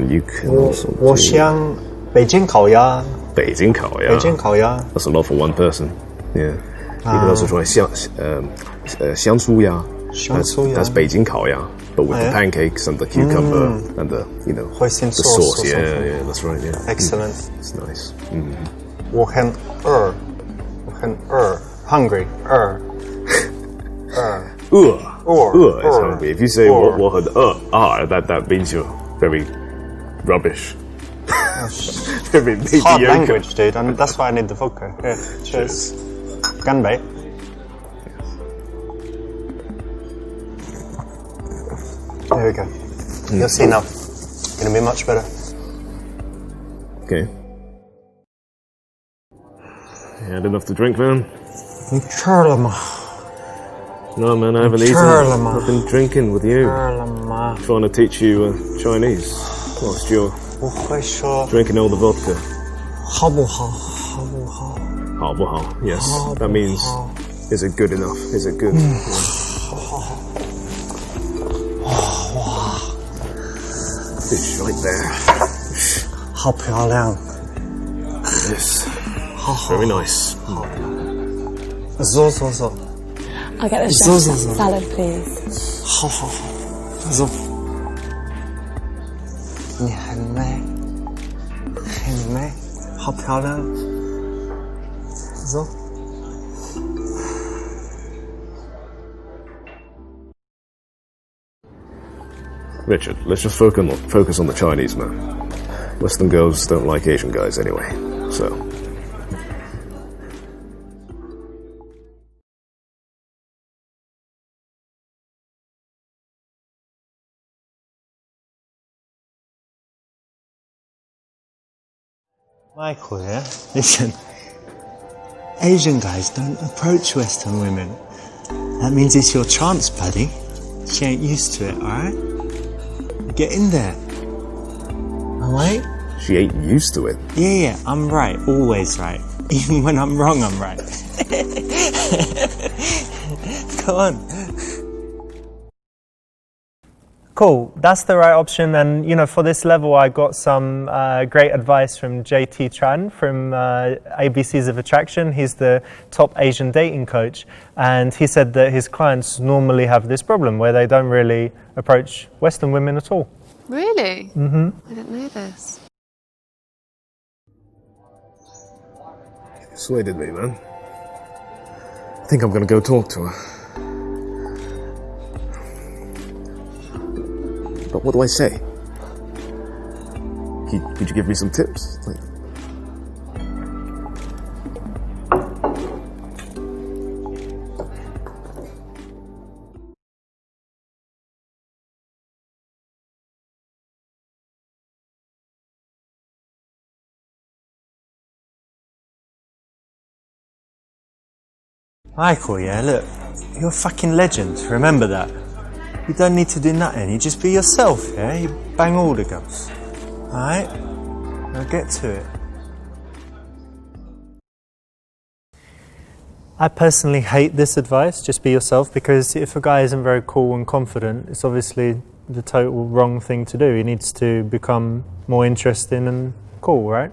You can also 我想北京烤鸭。北京烤鸭。北京烤鸭。 That's a lot for one person. Yeah. You can also try 香酥鸭. That's 北京烤鸭, but with the pancakes and the cucumber and the the sauce. Yeah, that's right. Yeah. Excellent. It's nice. 我很饿 hungry. 饿 is hungry. If you say 我很饿 that means you're very rubbish. Very It's hard mediocre. language, dude, and that's why I need the vodka. Here, cheers. Ganbei. There we go. You'll see now. Gonna be much better. Okay. You had enough to drink, man? No, man, I haven't eaten. I've been drinking with you. Trying to teach you Chinese whilst you're drinking all the vodka. 好不好？好不好？好不好? Yes, that means is it good enough? Is it good? Fish right there. 好漂亮。 Yes. Very nice. Zo. I'll get the chef's salad, please. 好。Zo. 你很美，好漂亮。Zo. Richard, let's just focus on the Chinese man. Western girls don't like Asian guys anyway, so. Michael, yeah? Listen. Asian guys don't approach Western women. That means it's your chance, buddy. She ain't used to it, alright? Get in there. Alright? She ain't used to it. Yeah, I'm right. Always right. Even when I'm wrong, I'm right. Go on. Cool, that's the right option, and for this level I got some great advice from JT Tran from ABCs of Attraction. He's the top Asian dating coach, and he said that his clients normally have this problem where they don't really approach Western women at all. Really? Mm-hmm. I didn't know this. Persuaded me, man. I think I'm gonna go talk to her. But what do I say? Could you give me some tips? Michael, yeah, look. You're a fucking legend. Remember that. You don't need to do nothing. You just be yourself, yeah? You bang all the girls. Alright? Now get to it. I personally hate this advice, just be yourself, because if a guy isn't very cool and confident, it's obviously the total wrong thing to do. He needs to become more interesting and cool, right?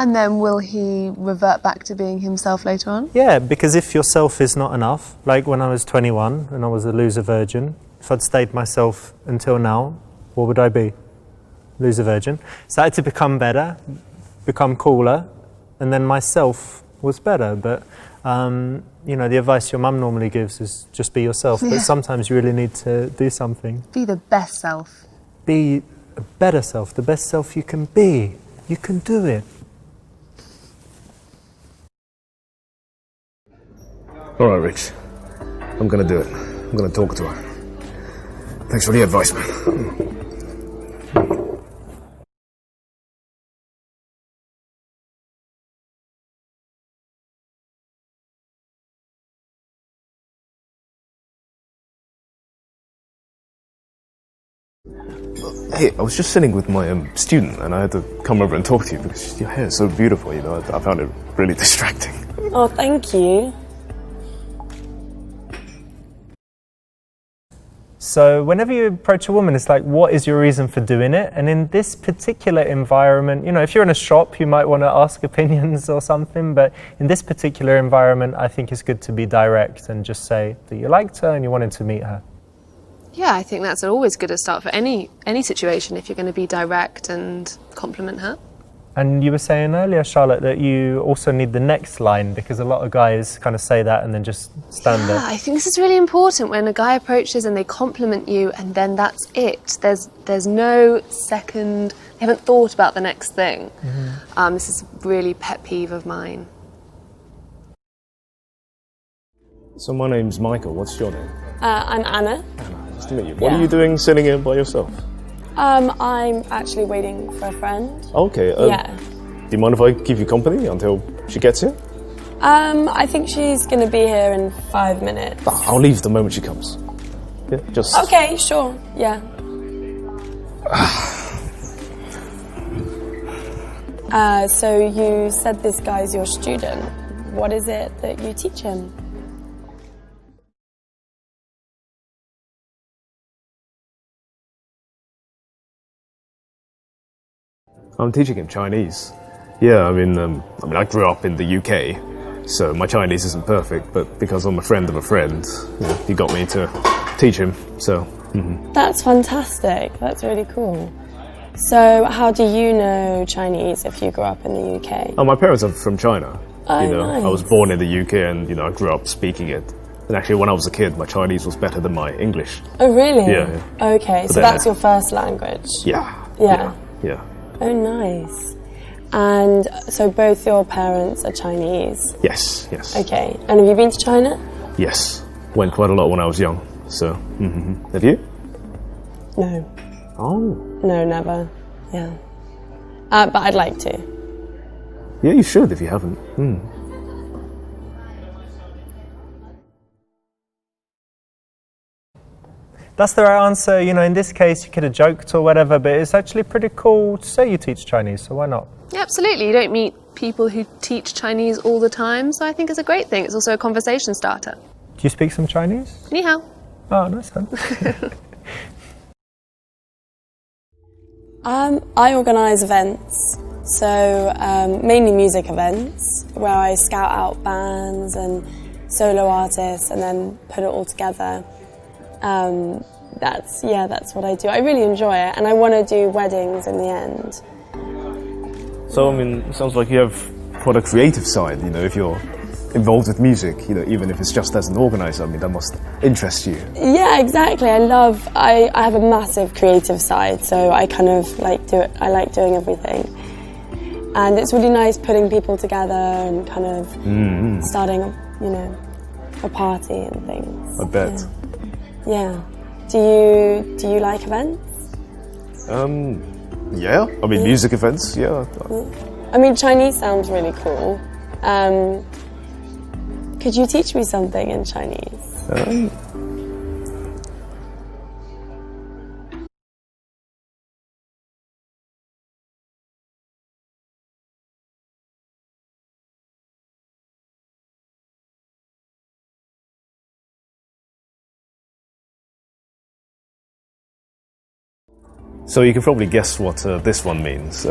And then will he revert back to being himself later on? Yeah, because if yourself is not enough, like when I was 21 and I was a loser virgin, if I'd stayed myself until now, what would I be? Loser virgin. So I had to become better, become cooler, and then myself was better. But, the advice your mum normally gives is just be yourself. Yeah. But sometimes you really need to do something. Be the best self. Be a better self, the best self you can be. You can do it. All right, Rich. I'm gonna do it. I'm gonna talk to her. Thanks for the advice, man. Hey, I was just sitting with my student and I had to come over and talk to you because your hair is so beautiful, I found it really distracting. Oh, thank you. So whenever you approach a woman, it's like, what is your reason for doing it? And in this particular environment, you know, if you're in a shop, you might want to ask opinions or something, but in this particular environment, I think it's good to be direct and just say that you liked her and you wanted to meet her. Yeah, I think that's always good to start for any situation if you're going to be direct and compliment her. And you were saying earlier, Charlotte, that you also need the next line because a lot of guys kind of say that and then just stand there. I think this is really important when a guy approaches and they compliment you and then that's it. There's no second, they haven't thought about the next thing. Mm-hmm. This is a really pet peeve of mine. So my name's Michael, what's your name? I'm Anna. Anna, nice to meet you. What are you doing sitting here by yourself? I'm actually waiting for a friend. Okay. Yeah. Do you mind if I give you company until she gets here? I think she's going to be here in 5 minutes. I'll leave the moment she comes. Yeah, just... Okay, sure, yeah. So you said this guy's your student. What is it that you teach him? I'm teaching him Chinese. Yeah, I mean, I grew up in the UK, so my Chinese isn't perfect, but because I'm a friend of a friend, you know, he got me to teach him, so... Mm-hmm. That's fantastic. That's really cool. So how do you know Chinese if you grew up in the UK? Oh, my parents are from China. Oh, you know, nice. I was born in the UK and, you know, I grew up speaking it. And actually, when I was a kid, my Chinese was better than my English. Oh, really? Yeah. Okay, But so that's your first language? Yeah. Yeah. Yeah. Oh, nice. And so both your parents are Chinese? Yes, yes. Okay. And have you been to China? Yes. Went quite a lot when I was young, so... Mm-hmm. Have you? No. Oh. No, never. Yeah. But I'd like to. Yeah, you should if you haven't. That's the right answer. You know, in this case, you could have joked or whatever, but it's actually pretty cool to say you teach Chinese, so why not? Yeah, absolutely. You don't meet people who teach Chinese all the time, so I think it's a great thing. It's also a conversation starter. Do you speak some Chinese? Ni hao. Oh, nice one. I organise events, so mainly music events, where I scout out bands and solo artists and then put it all together. That's what I do. I really enjoy it, and I want to do weddings in the end. So, I mean, it sounds like you have quite a creative side, you know, if you're involved with music, you know, even if it's just as an organiser, I mean, that must interest you. Yeah, exactly. I have a massive creative side, so I kind of like doing everything. And it's really nice putting people together and kind of starting, you know, a party and things. I bet. Yeah. Do you like events? Yeah. I mean, music events, yeah. I mean, Chinese sounds really cool. Could you teach me something in Chinese? So you can probably guess what this one means.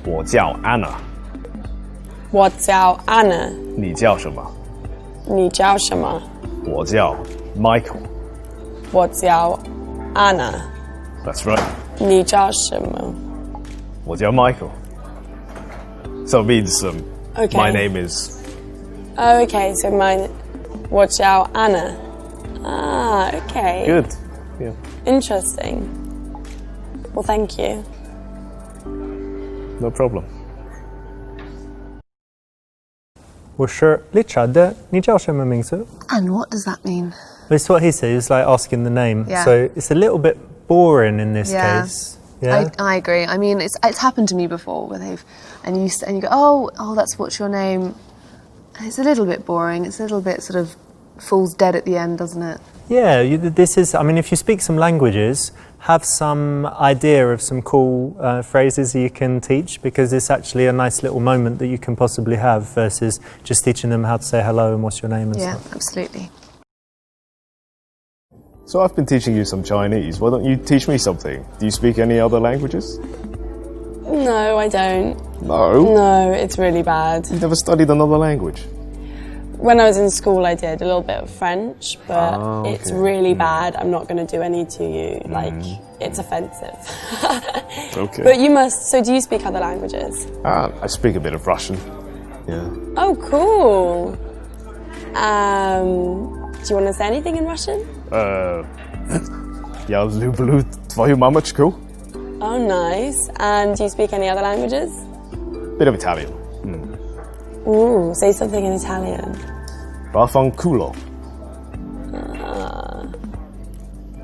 我叫 Anna. 我叫 Anna. 你叫什么？你叫什么？我叫 Michael. 我叫 Anna. That's right. 你叫什么？我叫 Michael. So it means Okay. my name is... Oh, okay, so我叫 Anna. Ah, okay. Good. Yeah. Interesting. Well, thank you. No problem. 我是 Richard. 你叫什么名字? And what does that mean? It's what he said. It's like asking the name. Yeah. So it's a little bit boring in this case. Yeah. I agree. I mean, it's happened to me before where and you go, oh, that's what's your name. And it's a little bit boring. It's a little bit sort of falls dead at the end, doesn't it? Yeah, this is, I mean, if you speak some languages, have some idea of some cool phrases that you can teach, because it's actually a nice little moment that you can possibly have versus just teaching them how to say hello and what's your name and stuff. Yeah, absolutely. So I've been teaching you some Chinese. Why don't you teach me something? Do you speak any other languages? No, I don't. No? No, it's really bad. You've never studied another language? When I was in school, I did a little bit of French, but it's really bad. I'm not going to do any to you. Like, it's offensive. Okay. But you must. So, do you speak other languages? I speak a bit of Russian. Yeah. Oh, cool. Do you want to say anything in Russian? Я люблю твою мамочку. Oh, nice. And do you speak any other languages? Bit of Italian. Ooh, say something in Italian. Vaffanculo.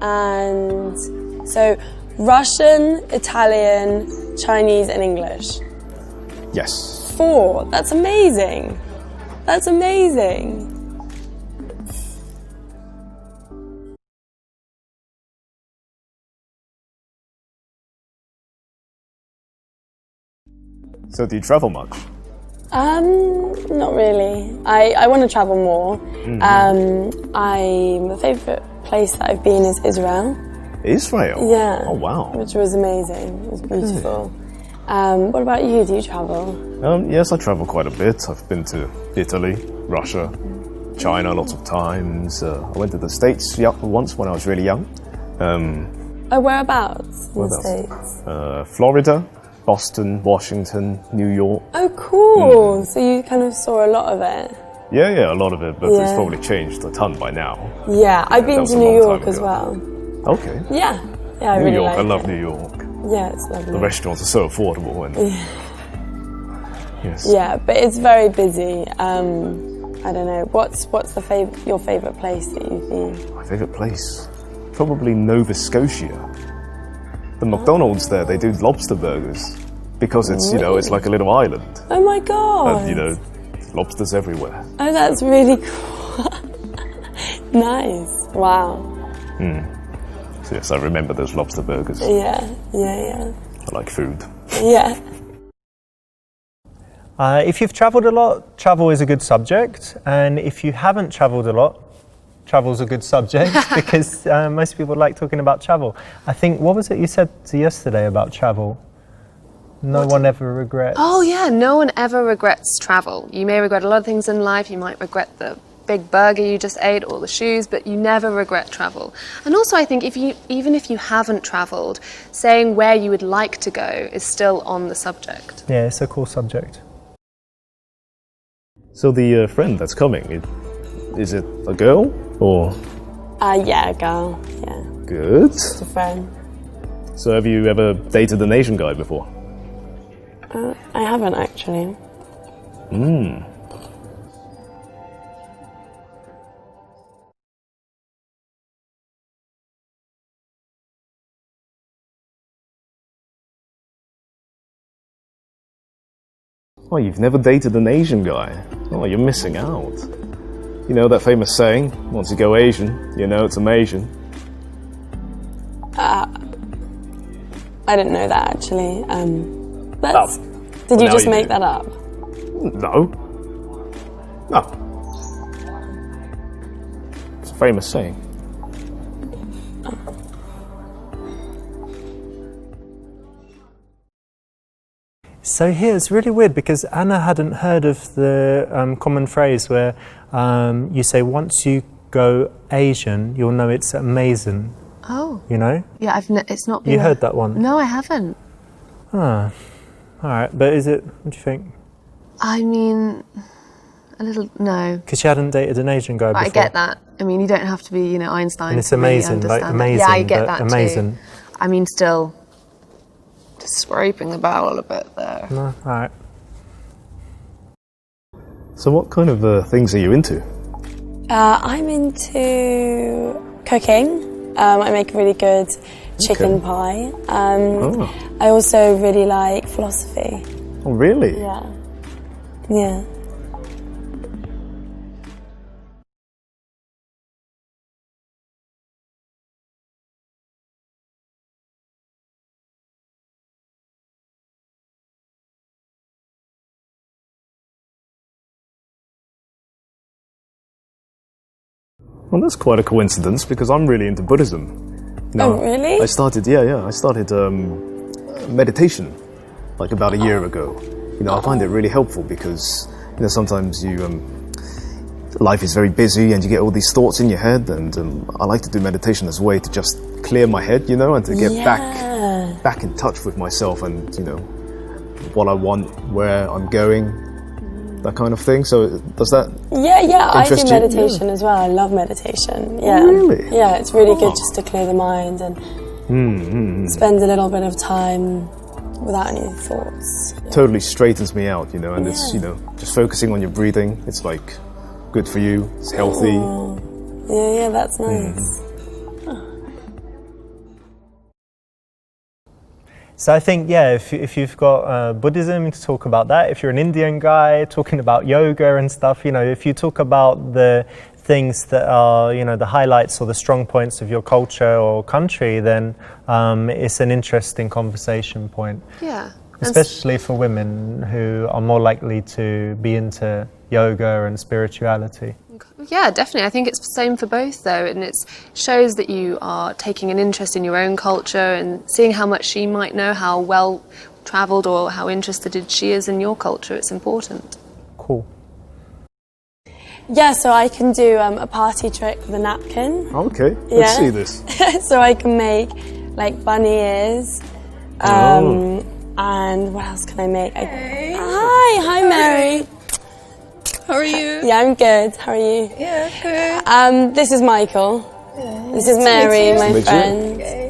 And so Russian, Italian, Chinese, and English. Yes. 4. That's amazing. That's amazing. So do you travel much? Not really. I want to travel more. My favourite place that I've been is Israel. Israel? Yeah. Oh, wow. Which was amazing. It was beautiful. What about you? Do you travel? Yes, I travel quite a bit. I've been to Italy, Russia, China lots of times. I went to the States once when I was really young. Whereabouts in the States? Florida, Boston, Washington, New York. Oh, cool. So you kind of saw a lot of it. Yeah, a lot of it, but it's probably changed a ton by now. Yeah, I've been to New York as well. Okay. Yeah, I New really York, like I love it. New York. Yeah, it's lovely. The restaurants are so affordable and yes. Yeah, but it's very busy. I don't know. What's your favourite place that you've been? My favourite place? Probably Nova Scotia. The McDonald's there, they do lobster burgers because it's, it's like a little island. Oh my god. And, lobsters everywhere. Oh, that's really cool. Nice. Wow. So yes, I remember those lobster burgers. Yeah. I like food. Yeah. If you've travelled a lot, travel is a good subject. And if you haven't travelled a lot, travel's a good subject because most people like talking about travel. I think, what was it you said yesterday about travel? No one ever regrets. Oh yeah, no one ever regrets travel. You may regret a lot of things in life. You might regret the big burger you just ate or the shoes, but you never regret travel. And also I think even if you haven't travelled, saying where you would like to go is still on the subject. Yeah, it's a cool subject. So the friend that's coming, is it a girl or? Yeah, a girl. Yeah. Good. Just a friend. So have you ever dated an Asian guy before? I haven't actually. Oh, you've never dated an Asian guy? Oh, you're missing out. You know that famous saying, once you go Asian, you know it's Amazing. I didn't know that actually. Did you just make that up? No. It's a famous saying. So here it's really weird because Anna hadn't heard of the common phrase where you say once you go Asian, you'll know it's amazing. Oh. You know? Yeah, it's not been... You heard that one? No, I haven't. Ah, all right. But is it, what do you think? I mean, a little, no. Because you hadn't dated an Asian guy before. I get that. I mean, you don't have to be, Einstein. And it's to really amazing, like understand amazing, that. Yeah, I get but that amazing. too. I mean, still, just scraping the barrel a bit there. No, all right. So what kind of things are you into? I'm into cooking. I make a really good chicken pie. I also really like philosophy. Oh, really? Yeah. Well, that's quite a coincidence because I'm really into Buddhism. Oh, really? I started meditation like about a year ago. I find it really helpful because sometimes life is very busy and you get all these thoughts in your head, and I like to do meditation as a way to just clear my head, and to get back in touch with myself and what I want, where I'm going, that kind of thing. So does that I do interest you? meditation as well. I love meditation. Yeah. Oh, really? Yeah, it's really good just to clear the mind and spend a little bit of time without any thoughts. Totally straightens me out, and it's just focusing on your breathing. It's like good for you. It's healthy. Yeah, that's nice. So I think, if you've got Buddhism, you can talk about that. If you're an Indian guy talking about yoga and stuff, if you talk about the things that are, the highlights or the strong points of your culture or country, then it's an interesting conversation point. Yeah. Especially for women who are more likely to be into yoga and spirituality. Yeah, definitely. I think it's the same for both, though, and it shows that you are taking an interest in your own culture and seeing how much she might know, how well travelled or how interested she is in your culture. It's important. Cool. Yeah, so I can do a party trick with a napkin. Okay, let's see this. So I can make like bunny ears. And what else can I make? Hi, Mary. How are you? Yeah, I'm good. How are you? Yeah, good. This is Michael. This is Mary, my friend. Okay.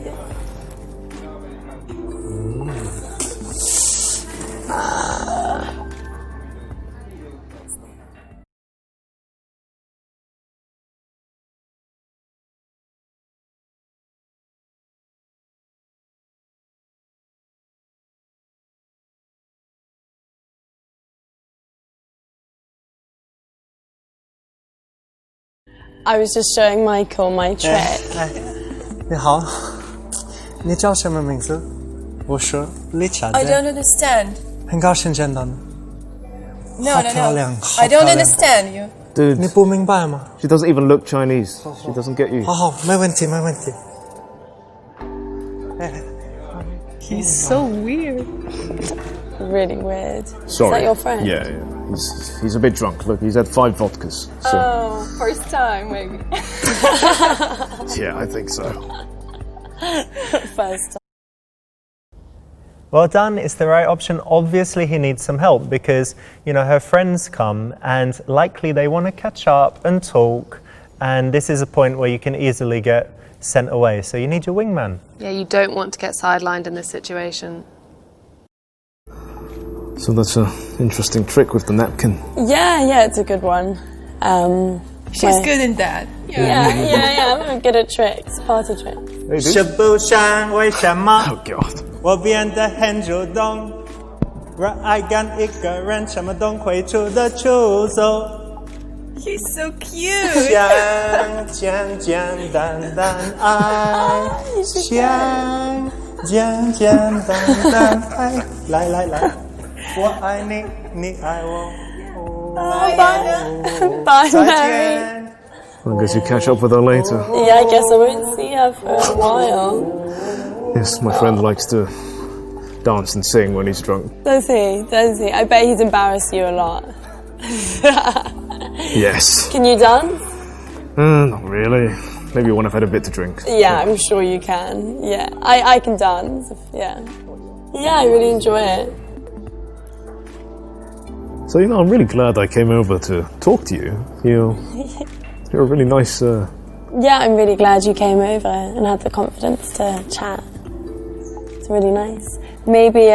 I was just showing Michael my trick. 你好，你叫什么名字？我是Richard。 I don't understand. 很高兴见到你。 No, 好 no, 漂 no. 亮， I 好漂 don't 亮。 understand you. Dude, 你不明白吗？ she doesn't even look Chinese. She doesn't get you. 好，没问题，没问题。 He's so weird. Really weird. Sorry. Is that your friend? Yeah. He's a bit drunk. Look, he's had 5 vodkas. So. Oh, first time maybe. Yeah, I think so. First time. Well done, it's the right option. Obviously he needs some help because, her friends come and likely they want to catch up and talk, and this is a point where you can easily get sent away. So you need your wingman. Yeah, you don't want to get sidelined in this situation. So that's an interesting trick with the napkin. Yeah, it's a good one. She's good in that. Yeah, I'm good at tricks, party tricks. Hey, 是不想为什么 Oh God. 我变得很主动，让爱跟一个人什么都会出得出手。 He's so cute. 想简简单单爱，想简简单单爱，来来来，我爱你，你爱我。 Bye, 再 Mary. 见。 I guess you catch up with her later. Yeah, I guess I won't see her for a while. Yes, my friend likes to dance and sing when he's drunk. Does he? I bet he's embarrassed you a lot. Yes. Can you dance? Not really. Maybe when I've had a bit to drink. Yeah, I'm sure you can. Yeah, I can dance. Yeah, I really enjoy it. So, I'm really glad I came over to talk to you. You're a really nice... Yeah, I'm really glad you came over and had the confidence to chat. It's really nice. Maybe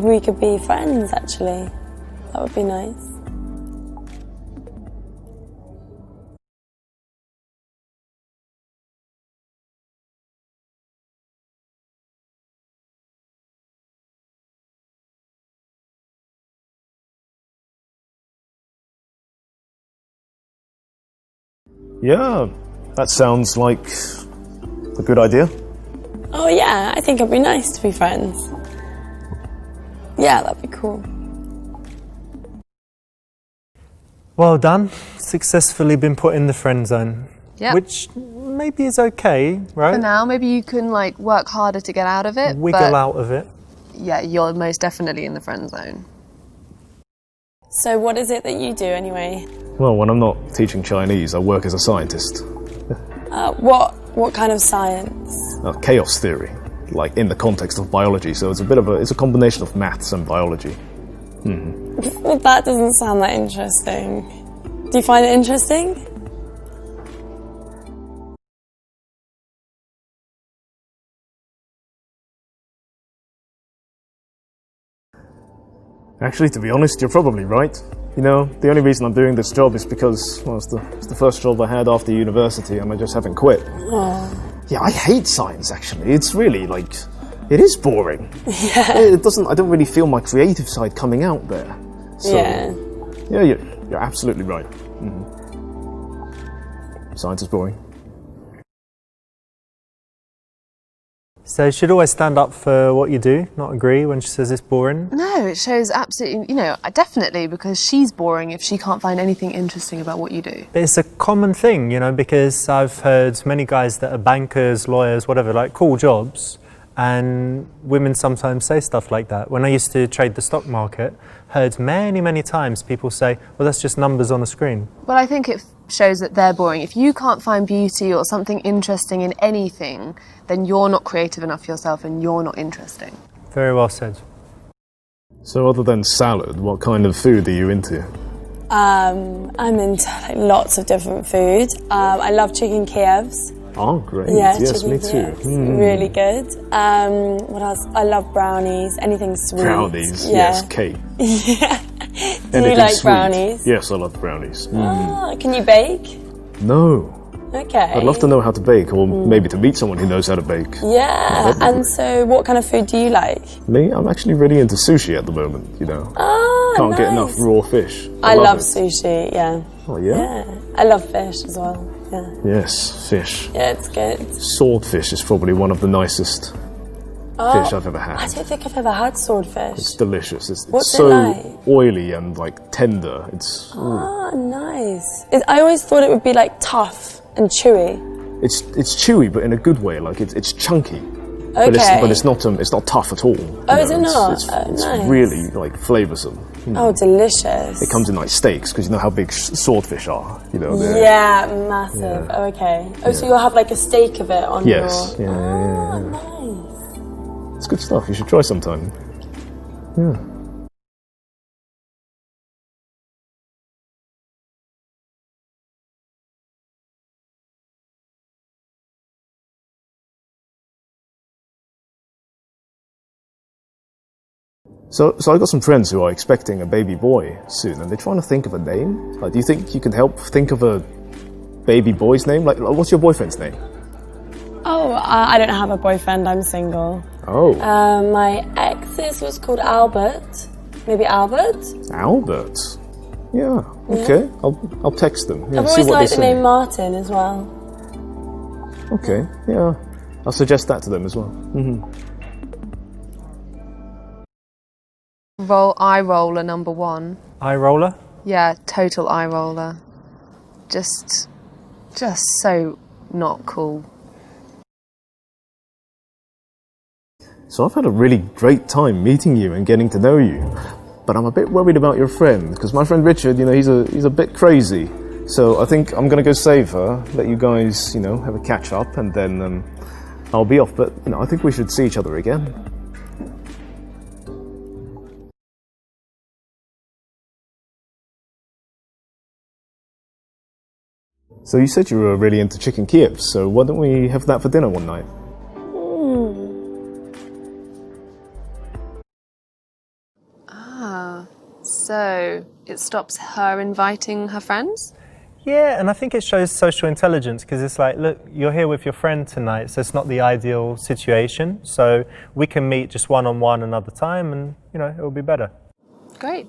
we could be friends, actually. That would be nice. Yeah, that sounds like a good idea. Oh yeah, I think it'd be nice to be friends. Yeah, that'd be cool. Well done. Successfully been put in the friend zone. Yeah. Which maybe is okay, right? For now, maybe you can like work harder to get out of it. Wiggle out of it. Yeah, you're most definitely in the friend zone. So what is it that you do anyway? Well, when I'm not teaching Chinese, I work as a scientist. What kind of science? Chaos theory, like in the context of biology. So it's a combination of maths and biology. Well, that doesn't sound that interesting. Do you find it interesting? Actually, to be honest, you're probably right. You know, the only reason I'm doing this job is because, well, it's the first job I had after university and I just haven't quit. Yeah, I hate science, actually. It's really, like, it is boring. Yeah. I don't really feel my creative side coming out there. So, yeah, you're absolutely right. Science is boring. So you should always stand up for what you do, not agree when she says it's boring. No, it shows absolutely, definitely, because she's boring if she can't find anything interesting about what you do. But it's a common thing, because I've heard many guys that are bankers, lawyers, whatever, like cool jobs, and women sometimes say stuff like that. When I used to trade the stock market, heard many, many times people say, well, that's just numbers on a screen. Well, I think it shows that they're boring. If you can't find beauty or something interesting in anything, then you're not creative enough yourself and you're not interesting. Very well said. So other than salad, what kind of food are you into? I'm into lots of different food. I love chicken Kievs. Oh, great. Yeah, yes, me too. Really good. What else? I love brownies, anything sweet. Brownies, yeah. Yes, cake. Yeah. Do Anything you like sweet. brownies? Yes, I love brownies. Can you bake? No. Okay. I'd love to know how to bake, or maybe to meet someone who knows how to bake. Yeah, and so what kind of food do you like? Me? I'm actually really into sushi at the moment, Oh, Can't get nice. enough raw fish. I love it. sushi, yeah. Oh, yeah? Yeah. I love fish as well, yeah. Yes, fish. Yeah, it's good. Swordfish is probably one of the nicest fish I've ever had. I don't think I've ever had swordfish. It's delicious. It's What's so it like? oily and tender. It's Nice. I always thought it would be tough and chewy. it's chewy, but in a good way. It's chunky. Okay. But it's not tough at all. Is it not? It's Nice. really flavoursome. Oh, delicious. It comes in steaks because you know how big swordfish are. Yeah, massive. Yeah. Oh, okay. Oh, so you'll have a steak of it on Yes. your... Yeah. Nice. It's good stuff. You should try sometime. Yeah. So I got some friends who are expecting a baby boy soon, and they're trying to think of a name. Do you think you can help think of a baby boy's name? What's your boyfriend's name? Oh, I don't have a boyfriend. I'm single. Oh. My ex's was called Albert. Maybe Albert? Albert. Yeah. Okay. I'll text them. Yeah, I've see always what liked they the say. name Martin as well. Okay. Yeah. I'll suggest that to them as well. Eye roller number 1. Eye roller? Yeah, total eye roller. Just so not cool. So I've had a really great time meeting you and getting to know you, but I'm a bit worried about your friend because my friend Richard, he's a bit crazy. So I think I'm gonna go save her, let you guys, have a catch up, and then I'll be off. But I think we should see each other again. So you said you were really into chicken Kievs, so why don't we have that for dinner one night? So it stops her inviting her friends? Yeah, and I think it shows social intelligence because it's like, look, you're here with your friend tonight, so it's not the ideal situation. So we can meet just one-on-one another time and, it will be better. Great.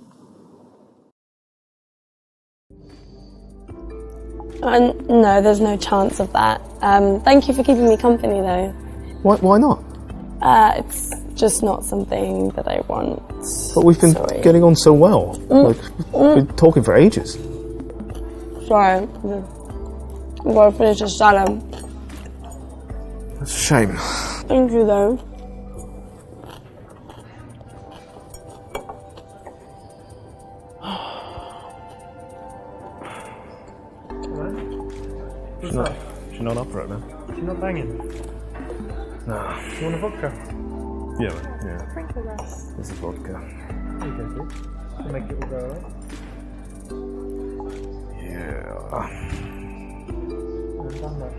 No, there's no chance of that. Thank you for keeping me company, though. Why not? It's just not something that I want. But we've been getting on so well. We've been talking for ages. Sorry. I've got to finish the salad. That's a shame. Thank you, though. She's not up for it, man. She's not banging. No. You want a vodka? Yeah, man. Yeah. There's a vodka. There you go, dude. To make it all go away. Yeah. I've done that.